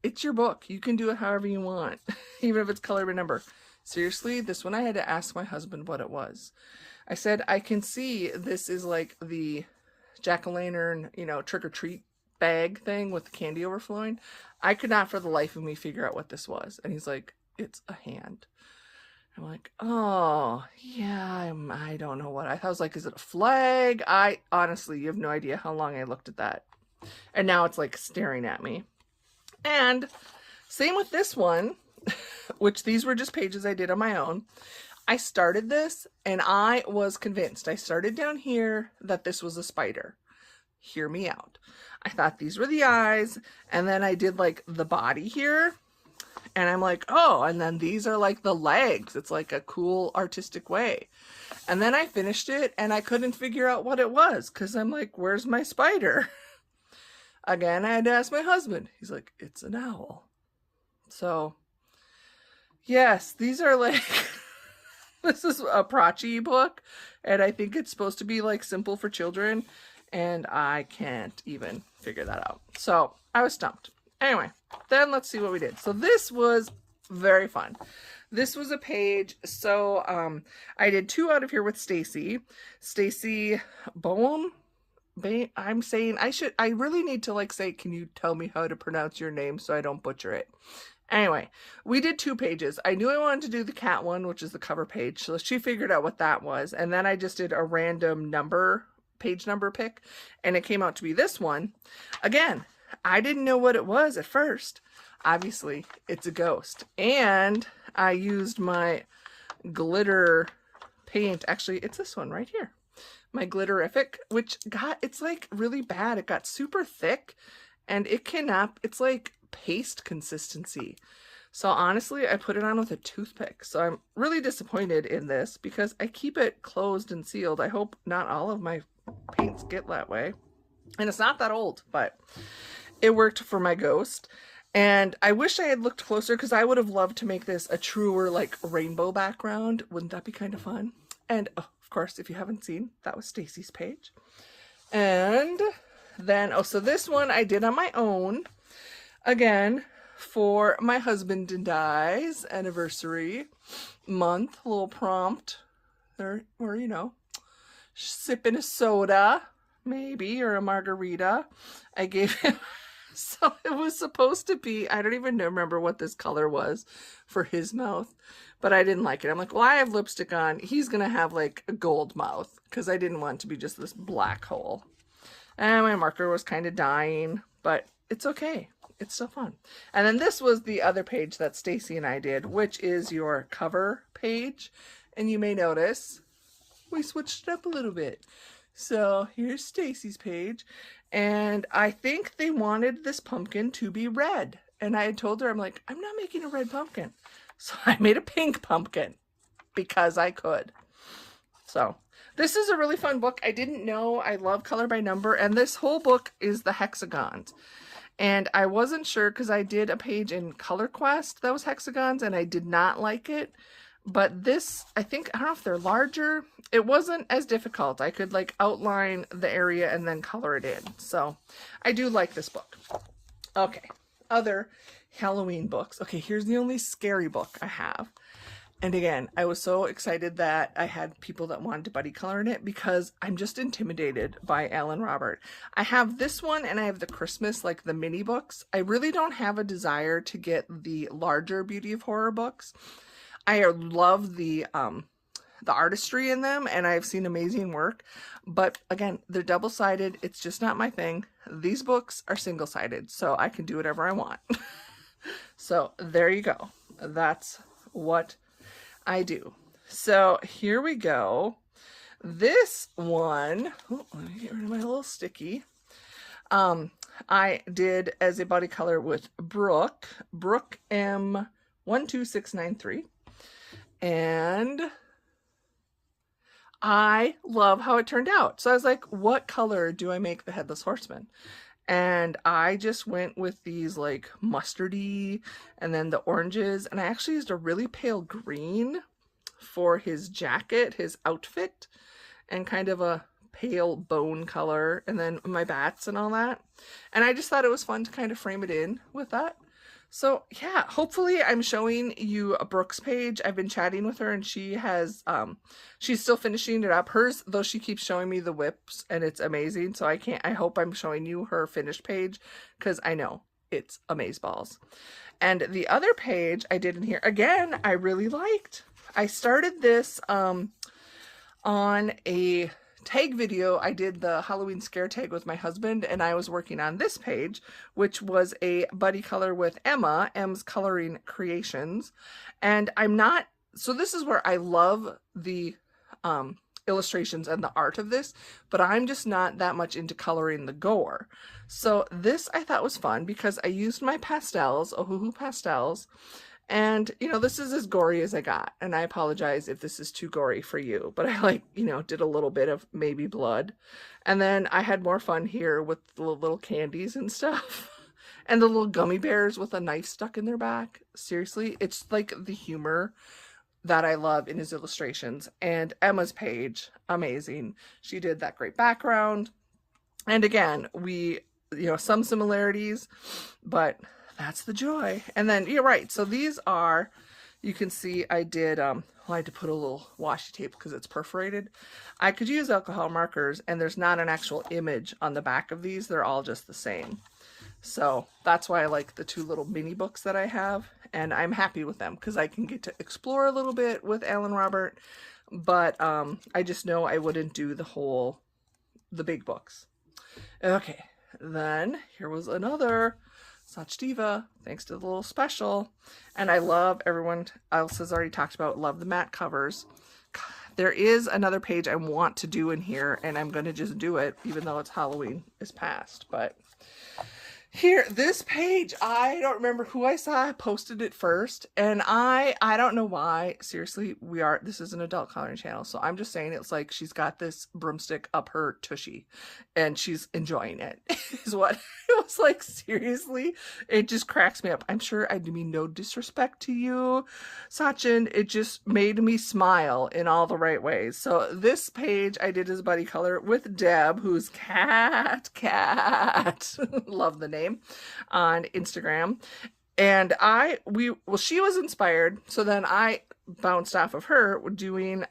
it's your book. You can do it however you want, even if it's color by number. Seriously, this one I had to ask my husband what it was. I said, I can see this is like the jack-o'-lantern, you know, trick-or-treat bag thing with the candy overflowing. I could not for the life of me figure out what this was. And he's like, it's a hand. I'm like, oh, yeah, I don't know what. I was like, is it a flag? Honestly, you have no idea how long I looked at that. And now it's like staring at me. And same with this one, which these were just pages I did on my own. I started this and I was convinced. I started down here that this was a spider. Hear me out. I thought these were the eyes, and then I did like the body here, and I'm like, oh, and then these are like the legs. It's like a cool artistic way. And then I finished it and I couldn't figure out what it was because I'm like, where's my spider? Again, I had to ask my husband. He's like, it's an owl. So yes, these are like this is a Prachi book, and I think it's supposed to be like simple for children, and I can't even figure that out. So I was stumped. Anyway, then let's see what we did. So this was very fun. This was a page. So I did 2 out of here with Stacy Boehm. I'm saying I really need to like say, can you tell me how to pronounce your name so I don't butcher it? Anyway, we did 2 pages. I knew I wanted to do the cat one, which is the cover page. So she figured out what that was. And then I just did a random page number pick. And it came out to be this one. Again, I didn't know what it was at first. Obviously, it's a ghost. And I used my glitter paint. Actually, it's this one right here. My Glitterific, which it's like really bad. It got super thick. And it's like paste consistency. So honestly, I put it on with a toothpick. So I'm really disappointed in this because I keep it closed and sealed. I hope not all of my paints get that way. And it's not that old, but it worked for my ghost. And I wish I had looked closer because I would have loved to make this a truer like rainbow background. Wouldn't that be kind of fun? And oh, of course, if you haven't seen, that was Stacy's page. And then, so this one I did on my own. Again, for my husband and I's anniversary month, a little prompt, or you know, sipping a soda, maybe, or a margarita. I gave him, so it was supposed to be, I don't even remember what this color was for his mouth, but I didn't like it. I'm like, well, I have lipstick on. He's going to have like a gold mouth because I didn't want it to be just this black hole. And my marker was kind of dying, but it's okay. It's still fun. And then this was the other page that Stacy and I did, which is your cover page. And you may notice we switched it up a little bit. So here's Stacy's page. And I think they wanted this pumpkin to be red. And I had told her, I'm like, I'm not making a red pumpkin. So I made a pink pumpkin because I could. So this is a really fun book. I didn't know I love color by number. And this whole book is the hexagons. And I wasn't sure because I did a page in Color Quest that was hexagons and I did not like it. But this, I don't know if they're larger. It wasn't as difficult. I could like outline the area and then color it in. So I do like this book. Okay, other Halloween books. Okay, here's the only scary book I have. And again, I was so excited that I had people that wanted to buddy color in it because I'm just intimidated by Alan Robert. I have this one and I have the Christmas, like the mini books. I really don't have a desire to get the larger Beauty of Horror books. I love the the artistry in them, and I've seen amazing work. But again, they're double-sided. It's just not my thing. These books are single-sided, so I can do whatever I want. So there you go. That's what I do. So here we go. This one, oh, let me get rid of my little sticky. I did as a body color with Brooke M12693. And I love how it turned out. So I was like, what color do I make the Headless Horseman? And I just went with these like mustardy and then the oranges. And I actually used a really pale green for his jacket, his outfit, and kind of a pale bone color, and then my bats and all that. And I just thought it was fun to kind of frame it in with that. So yeah, hopefully I'm showing you a Brooke's page. I've been chatting with her, and she has, she's still finishing it up. Hers, though, she keeps showing me the whips, and it's amazing. So I hope I'm showing you her finished page, because I know it's amazeballs. And the other page I did in here, again, I really liked. I started this on a tag video. I did the Halloween scare tag with my husband, and I was working on this page, which was a buddy color with Emma, M's Coloring Creations. And I'm not, so this is where I love the illustrations and the art of this, but I'm just not that much into coloring the gore. So this I thought was fun because I used my pastels, Ohuhu pastels, and, you know, this is as gory as I got, and I apologize if this is too gory for you, but I, like, you know, did a little bit of maybe blood. And then I had more fun here with the little candies and stuff, and the little gummy bears with a knife stuck in their back. Seriously, it's like the humor that I love in his illustrations. And Emma's page, amazing. She did that great background. And again, we, you know, some similarities, but that's the joy. And then you're right. So these are, you can see I did, well, I had to put a little washi tape because it's perforated. I could use alcohol markers, and there's not an actual image on the back of these. They're all just the same. So that's why I like the two little mini books that I have, and I'm happy with them because I can get to explore a little bit with Alan Robert, but I just know I wouldn't do the big books. Okay, then here was another Such Diva, thanks to the little special. And I love, everyone else has already talked about, love the matte covers. There is another page I want to do in here, and I'm going to just do it, even though it's Halloween is past. But here, this page, I don't remember who I saw posted it first, and I don't know why. Seriously, this is an adult coloring channel, so I'm just saying it's like she's got this broomstick up her tushy, and she's enjoying it, is what it was like. Seriously, it just cracks me up. I'm sure I mean no disrespect to you, Sachin. It just made me smile in all the right ways. So this page I did as buddy color with Deb, who's cat, love the name, on Instagram. And she was inspired, so then I bounced off of her doing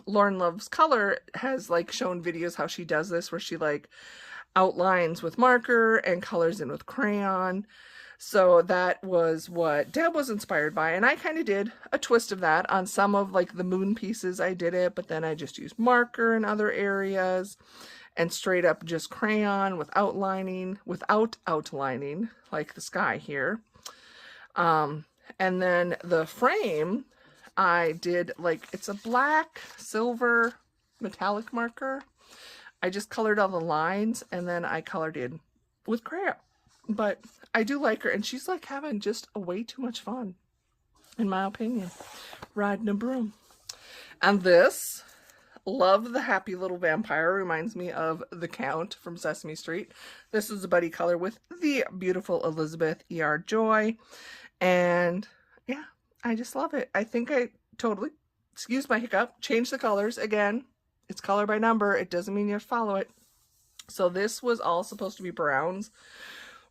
Lauren Loves Color has like shown videos how she does this, where she like outlines with marker and colors in with crayon. So that was what Deb was inspired by, and I kind of did a twist of that on some of like the moon pieces. I did it, but then I just used marker in other areas, and straight up just crayon without outlining like the sky here. And then the frame, I did like, it's a black, silver, metallic marker. I just colored all the lines, and then I colored in with crayon. But I do like her, and she's like having just a way too much fun, in my opinion, riding a broom. And this, love the happy little vampire, reminds me of the Count from Sesame Street. This is a buddy color with the beautiful Elizabeth E.R. Joy. And yeah, I just love it. I think I totally, excuse my hiccup, changed the colors again. It's color by number. It doesn't mean you have to follow it. So this was all supposed to be browns,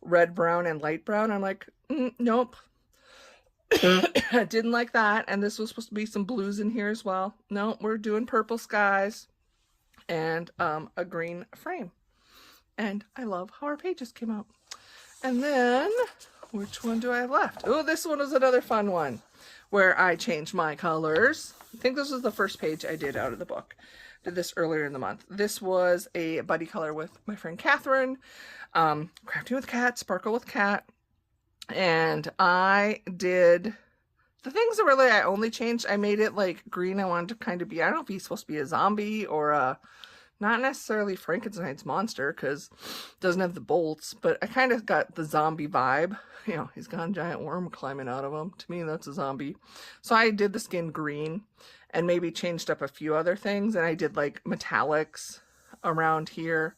red, brown, and light brown. I'm like, nope. I didn't like that. And this was supposed to be some blues in here as well. No, we're doing purple skies and a green frame. And I love how our pages came out. And then which one do I have left? Oh, this one was another fun one where I changed my colors. I think this was the first page I did out of the book. Did this earlier in the month. This was a buddy color with my friend Catherine. Crafting with Cat, Sparkle with Cat. And I did the things that really I only changed. I made it like green. I wanted to kind of be, I don't know if he's supposed to be a zombie or a, not necessarily Frankenstein's monster because it doesn't have the bolts, but I kind of got the zombie vibe. You know, he's got a giant worm climbing out of him. To me, that's a zombie. So I did the skin green and maybe changed up a few other things. And I did like metallics around here,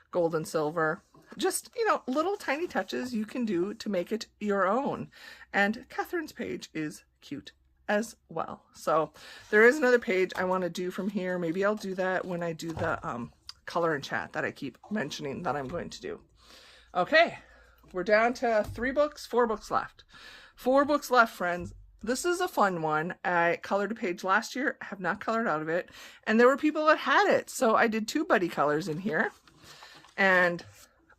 gold and silver. Just, you know, little tiny touches you can do to make it your own. And Catherine's page is cute as well. So there is another page I want to do from here. Maybe I'll do that when I do the color and chat that I keep mentioning that I'm going to do. Okay, we're down to 4 books left. 4 books left, friends. This is a fun one. I colored a page last year. I have not colored out of it. And there were people that had it. So I did 2 buddy colors in here. And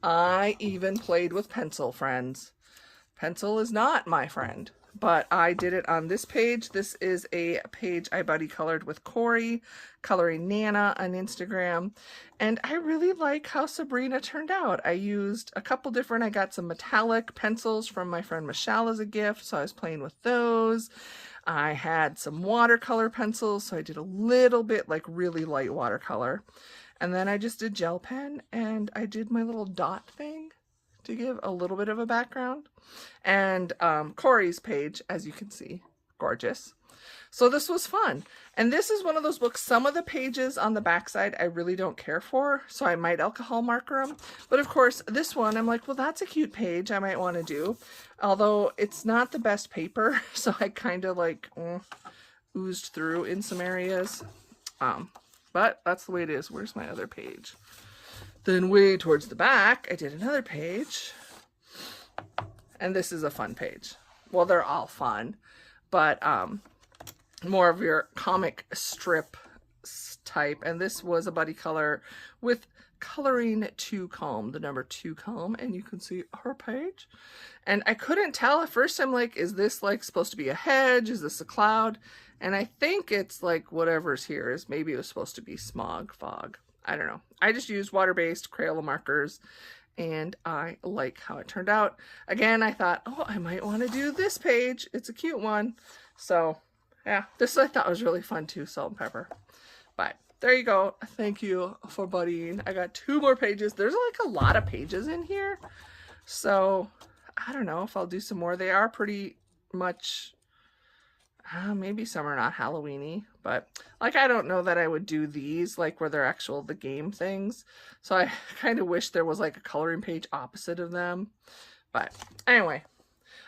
I even played with pencil, friends. Pencil is not my friend, but I did it on this page. This is a page I buddy colored with Corey, coloring Nana on Instagram. And I really like how Sabrina turned out. I used a couple different, I got some metallic pencils from my friend Michelle as a gift, so I was playing with those. I had some watercolor pencils, so I did a little bit like really light watercolor. And then I just did gel pen and I did my little dot thing to give a little bit of a background. And Corey's page, as you can see, gorgeous. So this was fun. And this is one of those books, some of the pages on the backside I really don't care for, so I might alcohol marker them. But of course, this one, I'm like, well, that's a cute page I might want to do. Although it's not the best paper, so I kind of like oozed through in some areas. But that's the way it is. Where's my other page? Then way towards the back, I did another page. And this is a fun page. Well, they're all fun, but more of your comic strip type. And this was a buddy color with coloring 2 comb, the number 2 comb. And you can see her page. And I couldn't tell at first. I'm like, is this like supposed to be a hedge? Is this a cloud? And I think it's like whatever's here is, maybe it was supposed to be smog, fog. I don't know. I just used water-based Crayola markers and I like how it turned out. Again, I thought, oh, I might want to do this page. It's a cute one. So yeah, this I thought was really fun too, salt and pepper. But there you go. Thank you for buddying. I got 2 more pages. There's like a lot of pages in here. So I don't know if I'll do some more. They are pretty much... maybe some are not Halloween-y, but like I don't know that I would do these like where they're actual the game things. So I kind of wish there was like a coloring page opposite of them. But anyway,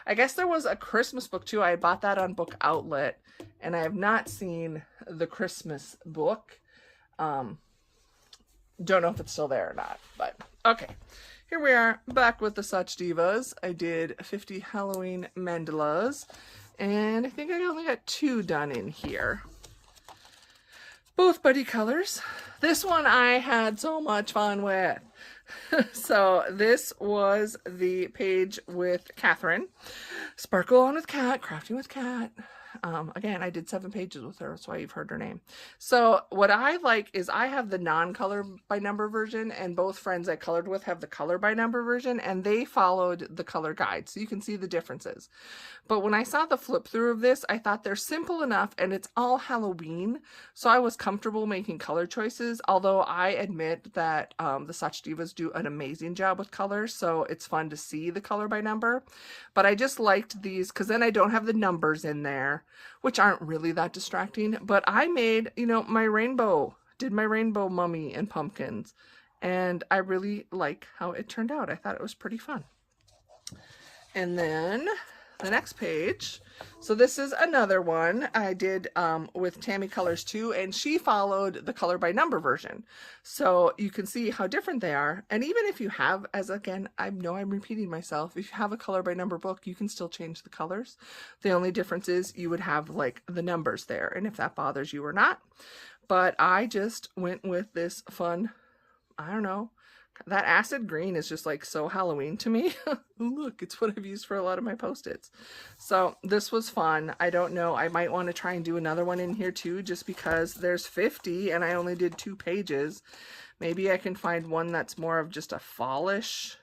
I guess there was a Christmas book too. I bought that on Book Outlet and I have not seen the Christmas book. Don't know if it's still there or not, but okay. Here we are back with the Such Divas. I did 50 Halloween mandalas. And I think I only got 2 done in here. Both buddy colors. This one I had so much fun with. So this was the page with Catherine. Sparkle on with Cat, Crafting with Cat. Again, I did 7 pages with her, that's why you've heard her name. So what I like is I have the non-color by number version, and both friends I colored with have the color by number version, and they followed the color guide, so you can see the differences. But when I saw the flip through of this, I thought they're simple enough, and it's all Halloween, so I was comfortable making color choices, although I admit that the Such Divas do an amazing job with colors, so it's fun to see the color by number. But I just liked these, because then I don't have the numbers in there, which aren't really that distracting. But I made, you know, my rainbow, did my rainbow mummy and pumpkins, and I really like how it turned out. I thought it was pretty fun. And then the next page, so this is another one I did with Tammy Colors too, and she followed the color by number version, so you can see how different they are. And even if you have, as again, I know I'm repeating myself, if you have a color by number book, you can still change the colors. The only difference is you would have like the numbers there, and if that bothers you or not. But I just went with this fun, I don't know, That acid green is just like so Halloween to me. Look, it's what I've used for a lot of my Post-its. So this was fun. I don't know. I might want to try and do another one in here too, just because there's 50 and I only did 2 pages. Maybe I can find one that's more of just a fallish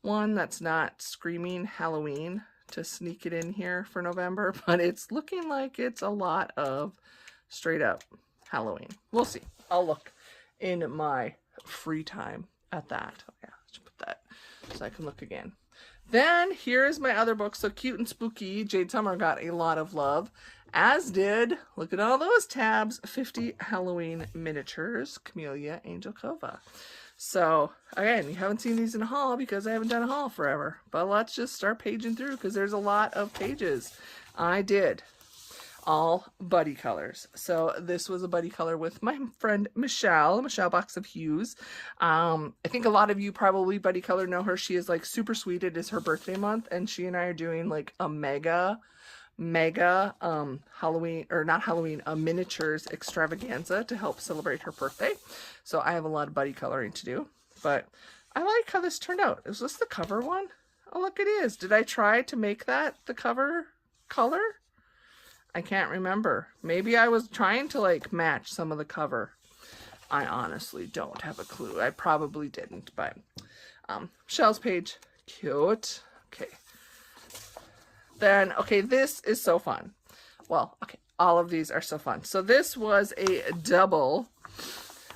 one that's not screaming Halloween to sneak it in here for November, but it's looking like it's a lot of straight up Halloween. We'll see. I'll look in my free time at that. Oh yeah, let's put that so I can look again. Then here is my other book. So Cute and Spooky. Jade Summer got a lot of love, as did, look at all those tabs, 50 Halloween miniatures, Camellia, Angel, Cova. So again, you haven't seen these in a haul because I haven't done a haul forever, but let's just start paging through because there's a lot of pages. I did all buddy colors. So this was a buddy color with my friend Michelle Box of Hues. I think a lot of you probably buddy color know her. She is like super sweet. It is her birthday month and she and I are doing like a mega Halloween, or not Halloween, a miniatures extravaganza to help celebrate her birthday. So I have a lot of buddy coloring to do, but I like how this turned out. Is this the cover one? Oh, look, it is. Did I try to make that the cover color? I can't remember. Maybe I was trying to like match some of the cover. I honestly don't have a clue. I probably didn't, but Michelle's page, cute. Okay. Then, okay, this is so fun. Well, okay, all of these are so fun. So this was a double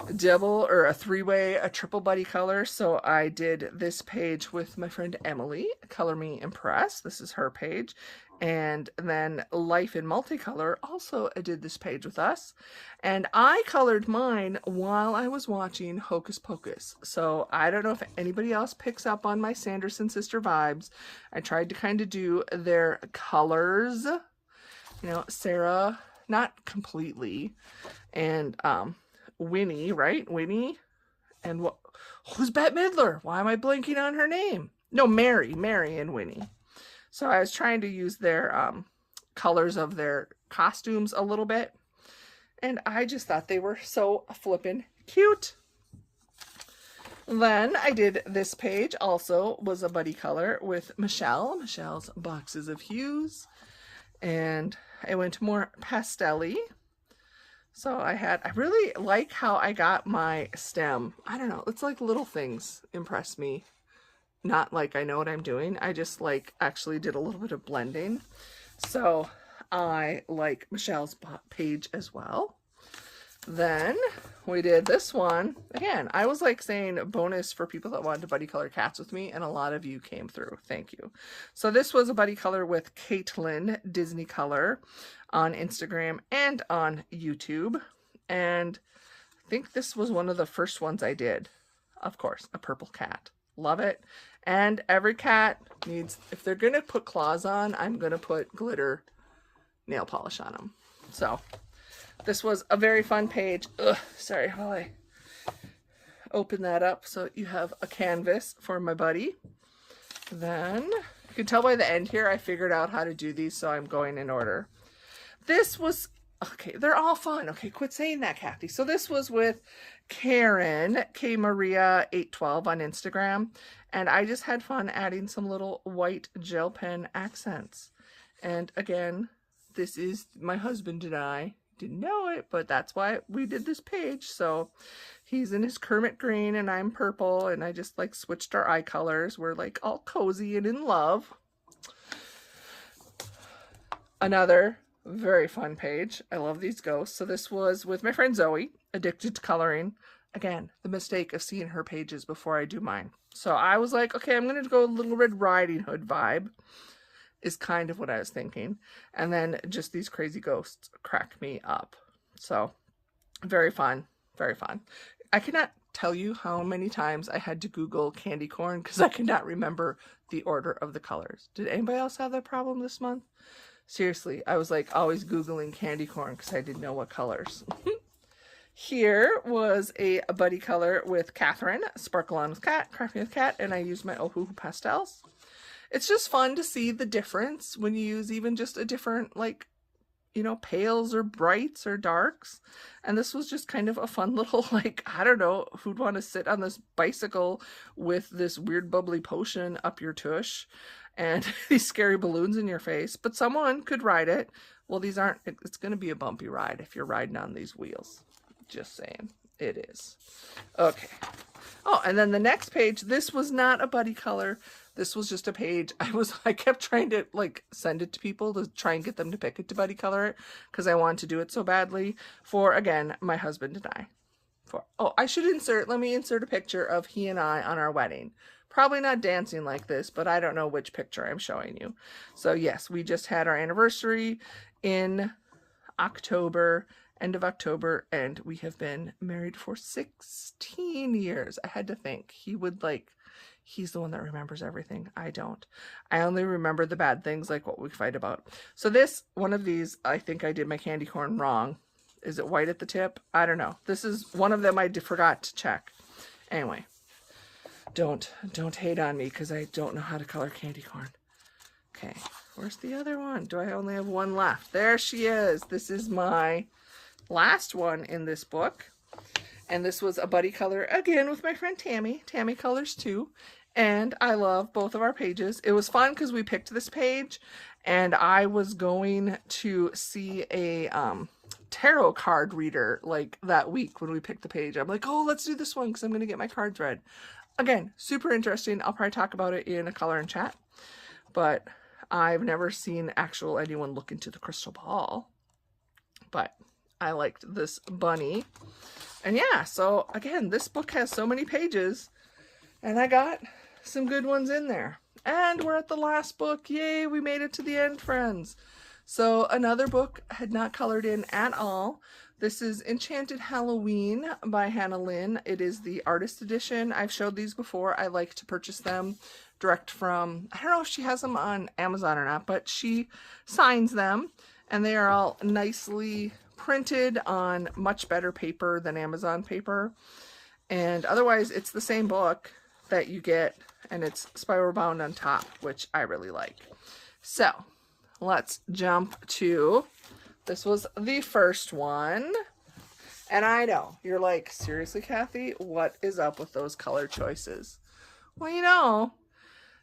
or a 3-way, a triple buddy color. So I did this page with my friend Emily, Color Me Impress. This is her page. And then Life in Multicolor also did this page with us. And I colored mine while I was watching Hocus Pocus. So I don't know if anybody else picks up on my Sanderson sister vibes. I tried to kind of do their colors. You know, Sarah, not completely. And Winnie, right? Winnie. And what? Who's Bette Midler? Why am I blanking on her name? No, Mary and Winnie. So I was trying to use their colors of their costumes a little bit. And I just thought they were so flippin' cute. Then I did this page also, was a buddy color with Michelle's Boxes of Hues. And I went more pastel-y. So I really like how I got my stem. I don't know, it's like little things impress me. Not like I know what I'm doing. I just like actually did a little bit of blending. So I like Michelle's page as well. Then we did this one. Again, I was like saying bonus for people that wanted to buddy color cats with me, and a lot of you came through. Thank you. So this was a buddy color with Caitlin Disney Color on Instagram and on YouTube. And I think this was one of the first ones I did. Of course, a purple cat. Love it. And every cat needs, if they're going to put claws on, I'm going to put glitter nail polish on them. So this was a very fun page. Ugh, sorry, while I open that up so you have a canvas for my buddy. Then you can tell by the end here, I figured out how to do these, so I'm going in order. This was, okay, they're all fun. Okay, quit saying that, Kathy. So this was with Karen, K Maria 812 on Instagram. And I just had fun adding some little white gel pen accents. And again, this is my husband and I. Didn't know it, but that's why we did this page. So he's in his Kermit green and I'm purple. And I just like switched our eye colors. We're like all cozy and in love. Another very fun page. I love these ghosts. So this was with my friend Zoe, Addicted to Coloring. Again, the mistake of seeing her pages before I do mine. So I was like, okay, I'm going to go a Little Red Riding Hood vibe is kind of what I was thinking. And then just these crazy ghosts crack me up. So very fun, very fun. I cannot tell you how many times I had to Google candy corn because I could not remember the order of the colors. Did anybody else have that problem this month? Seriously, I was like always Googling candy corn because I didn't know what colors. Here was a buddy color with Catherine, Sparkle On with Cat, Craft Me with Cat, and I used my Ohuhu pastels. It's just fun to see the difference when you use even just a different like you know, pales or brights or darks. And this was just kind of a fun little, like, I don't know, who'd want to sit on this bicycle with this weird bubbly potion up your tush and these scary balloons in your face, but someone could ride it. Well, these aren't, it's going to be a bumpy ride if you're riding on these wheels. Just saying, it is. Okay. Oh, and then the next page, this was not a buddy color. This was just a page. I kept trying to like send it to people to try and get them to pick it to buddy color it because I wanted to do it so badly for, again, my husband and I. Oh, I should let me insert a picture of he and I on our wedding. Probably not dancing like this, but I don't know which picture I'm showing you. So yes, we just had our anniversary in October, end of October, and we have been married for 16 years. I had to think. He's the one that remembers everything. I don't. I only remember the bad things, like what we fight about. So one of these, I think I did my candy corn wrong. Is it white at the tip? I don't know. This is one of them I forgot to check. Anyway, don't hate on me because I don't know how to color candy corn. Okay, where's the other one? Do I only have one left? There she is. This is my last one in this book. And this was a buddy color, again, with my friend Tammy. Tammy colors too. And I love both of our pages. It was fun because we picked this page. And I was going to see a tarot card reader like that week when we picked the page. I'm like, oh, let's do this one because I'm going to get my cards read. Again, super interesting. I'll probably talk about it in a color and chat. But I've never seen anyone look into the crystal ball. But I liked this bunny. And yeah, so again, this book has so many pages, and I got some good ones in there. And we're at the last book. Yay, we made it to the end, friends. So another book I had not colored in at all. This is Enchanted Halloween by Hannah Lynn. It is the artist edition. I've showed these before. I like to purchase them direct from, I don't know if she has them on Amazon or not, but she signs them, and they are all nicely printed on much better paper than Amazon paper. And otherwise, it's the same book that you get, and it's spiral bound on top, which I really like. So let's jump to, this was the first one. And I know, you're like, seriously, Kathy, what is up with those color choices? Well, you know,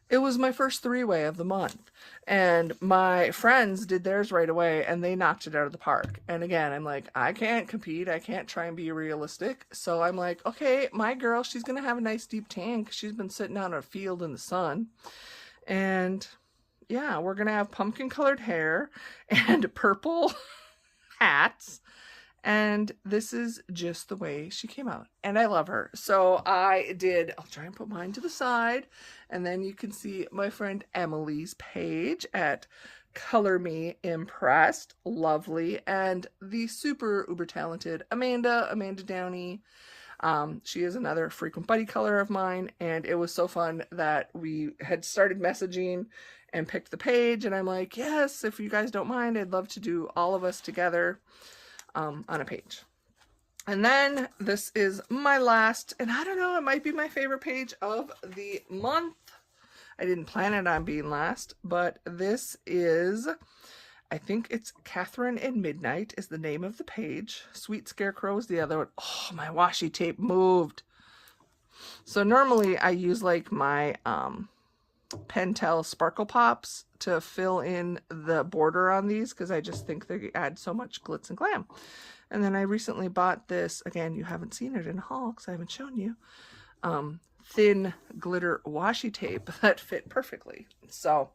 it was my first three-way of the month, and my friends did theirs right away, and they knocked it out of the park. And again, I'm like, I can't compete. I can't try and be realistic. So I'm like, okay, my girl, she's going to have a nice deep tan because she's been sitting out on a field in the sun. And yeah, we're going to have pumpkin-colored hair and purple hats. And this is just the way she came out. And I love her. So I'll try and put mine to the side. And then you can see my friend Emily's page at Color Me Impressed. Lovely. And the super uber talented Amanda Downey. She is another frequent buddy color of mine. And it was so fun that we had started messaging and picked the page. And I'm like, yes, if you guys don't mind, I'd love to do all of us together. On a page. And then this is my last, and I don't know, it might be my favorite page of the month. I didn't plan it on being last, but this is, I think it's Catherine at Midnight is the name of the page. Sweet Scarecrow is the other one. Oh, my washi tape moved. So normally I use like my Pentel Sparkle Pops to fill in the border on these because I just think they add so much glitz and glam. And then I recently bought this, again, you haven't seen it in a haul because I haven't shown you, thin glitter washi tape that fit perfectly. So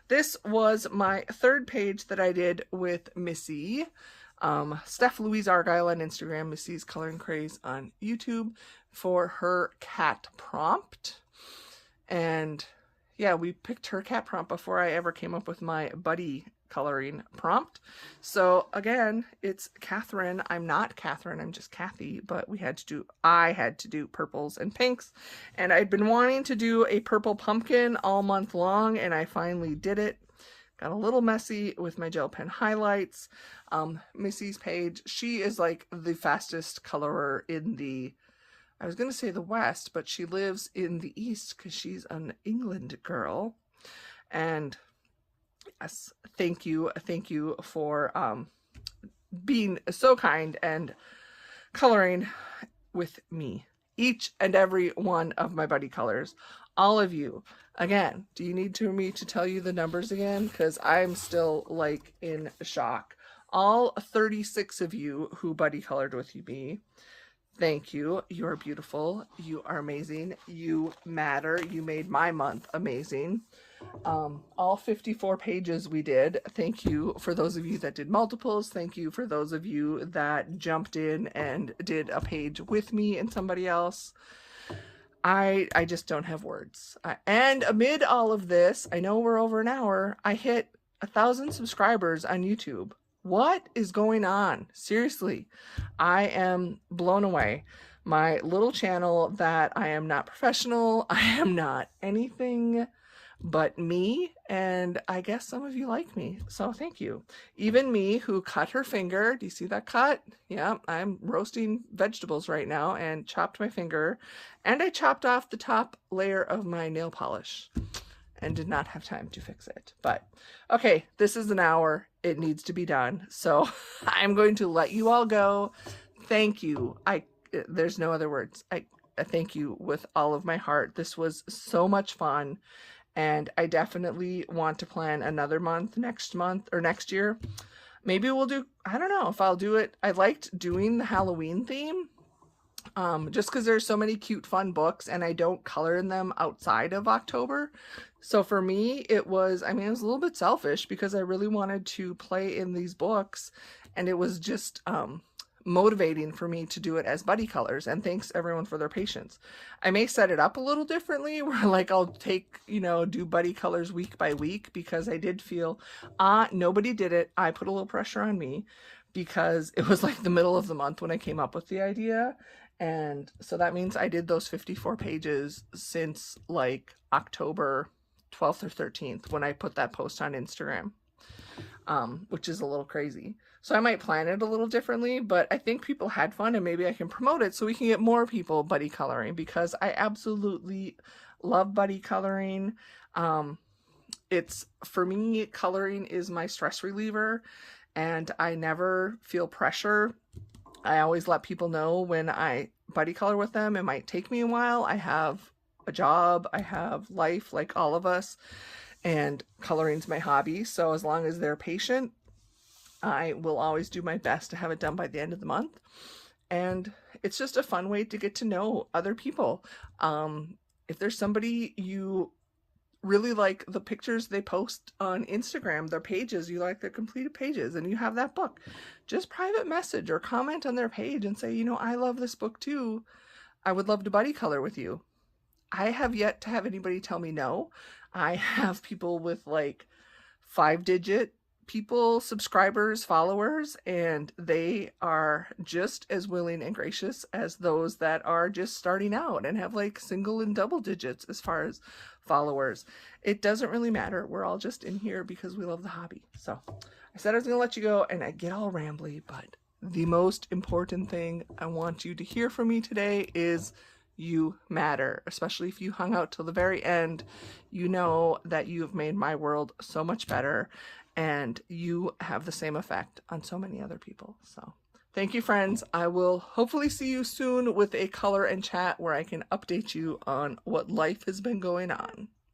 this was my third page that I did with Missy. Steph Louise Argyle on Instagram, Missy's Coloring Craze on YouTube for her cat prompt. And yeah, we picked her cat prompt before I ever came up with my buddy coloring prompt. So again, it's Catherine. I'm not Catherine, I'm just Kathy, but I had to do purples and pinks. And I'd been wanting to do a purple pumpkin all month long, and I finally did it. Got a little messy with my gel pen highlights. Missy's page, she is like the fastest colorer in the, I was going to say the West, but she lives in the East because she's an England girl. And yes, thank you for being so kind and coloring with me. Each and every one of my buddy colors. All of you. Again, do you need me to tell you the numbers again? Because I'm still like in shock. All 36 of you who buddy colored with me, thank you. You are beautiful. You are amazing. You matter. You made my month amazing. All 54 pages we did. Thank you for those of you that did multiples. Thank you for those of you that jumped in and did a page with me and somebody else. I just don't have words. And amid all of this, I know we're over an hour, I hit 1,000 subscribers on YouTube. What is going on? Seriously, I am blown away. My little channel that I am not professional, I am not anything but me, and I guess some of you like me, so thank you. Even me, who cut her finger. Do you see that cut? Yeah, I'm roasting vegetables right now and chopped my finger, and I chopped off the top layer of my nail polish and did not have time to fix it. But okay, this is an hour. It needs to be done, so I'm going to let you all go. Thank you. There's no other words. I thank you with all of my heart. This was so much fun. And I definitely want to plan another month next year. Maybe we'll do, I don't know if I'll do it. I liked doing the Halloween theme, just because there's so many cute, fun books and I don't color in them outside of October. So for me, it was a little bit selfish because I really wanted to play in these books, and it was just, motivating for me to do it as buddy colors. And thanks everyone for their patience. I may set it up a little differently where like I'll take, do buddy colors week by week, because I did feel nobody did it. I put a little pressure on me because it was like the middle of the month when I came up with the idea. And so that means I did those 54 pages since like October 12th or 13th when I put that post on Instagram, which is a little crazy. So I might plan it a little differently, but I think people had fun, and maybe I can promote it so we can get more people buddy coloring, because I absolutely love buddy coloring. For me, coloring is my stress reliever, and I never feel pressure. I always let people know when I buddy color with them. It might take me a while. I have a job, I have life like all of us, and coloring's my hobby. So as long as they're patient, I will always do my best to have it done by the end of the month. And it's just a fun way to get to know other people. If there's somebody you really like the pictures they post on Instagram, their pages, you like their completed pages, and you have that book, just private message or comment on their page and say, I love this book too. I would love to buddy color with you. I have yet to have anybody tell me no. I have people with like 5-digit people, subscribers, followers, and they are just as willing and gracious as those that are just starting out and have like single and double digits as far as followers. It doesn't really matter. We're all just in here because we love the hobby. So I said I was going to let you go, and I get all rambly, but the most important thing I want you to hear from me today is you matter. Especially if you hung out till the very end, you know that you have made my world so much better, and you have the same effect on so many other people. So thank you, friends. I will hopefully see you soon with a color and chat where I can update you on what life has been going on.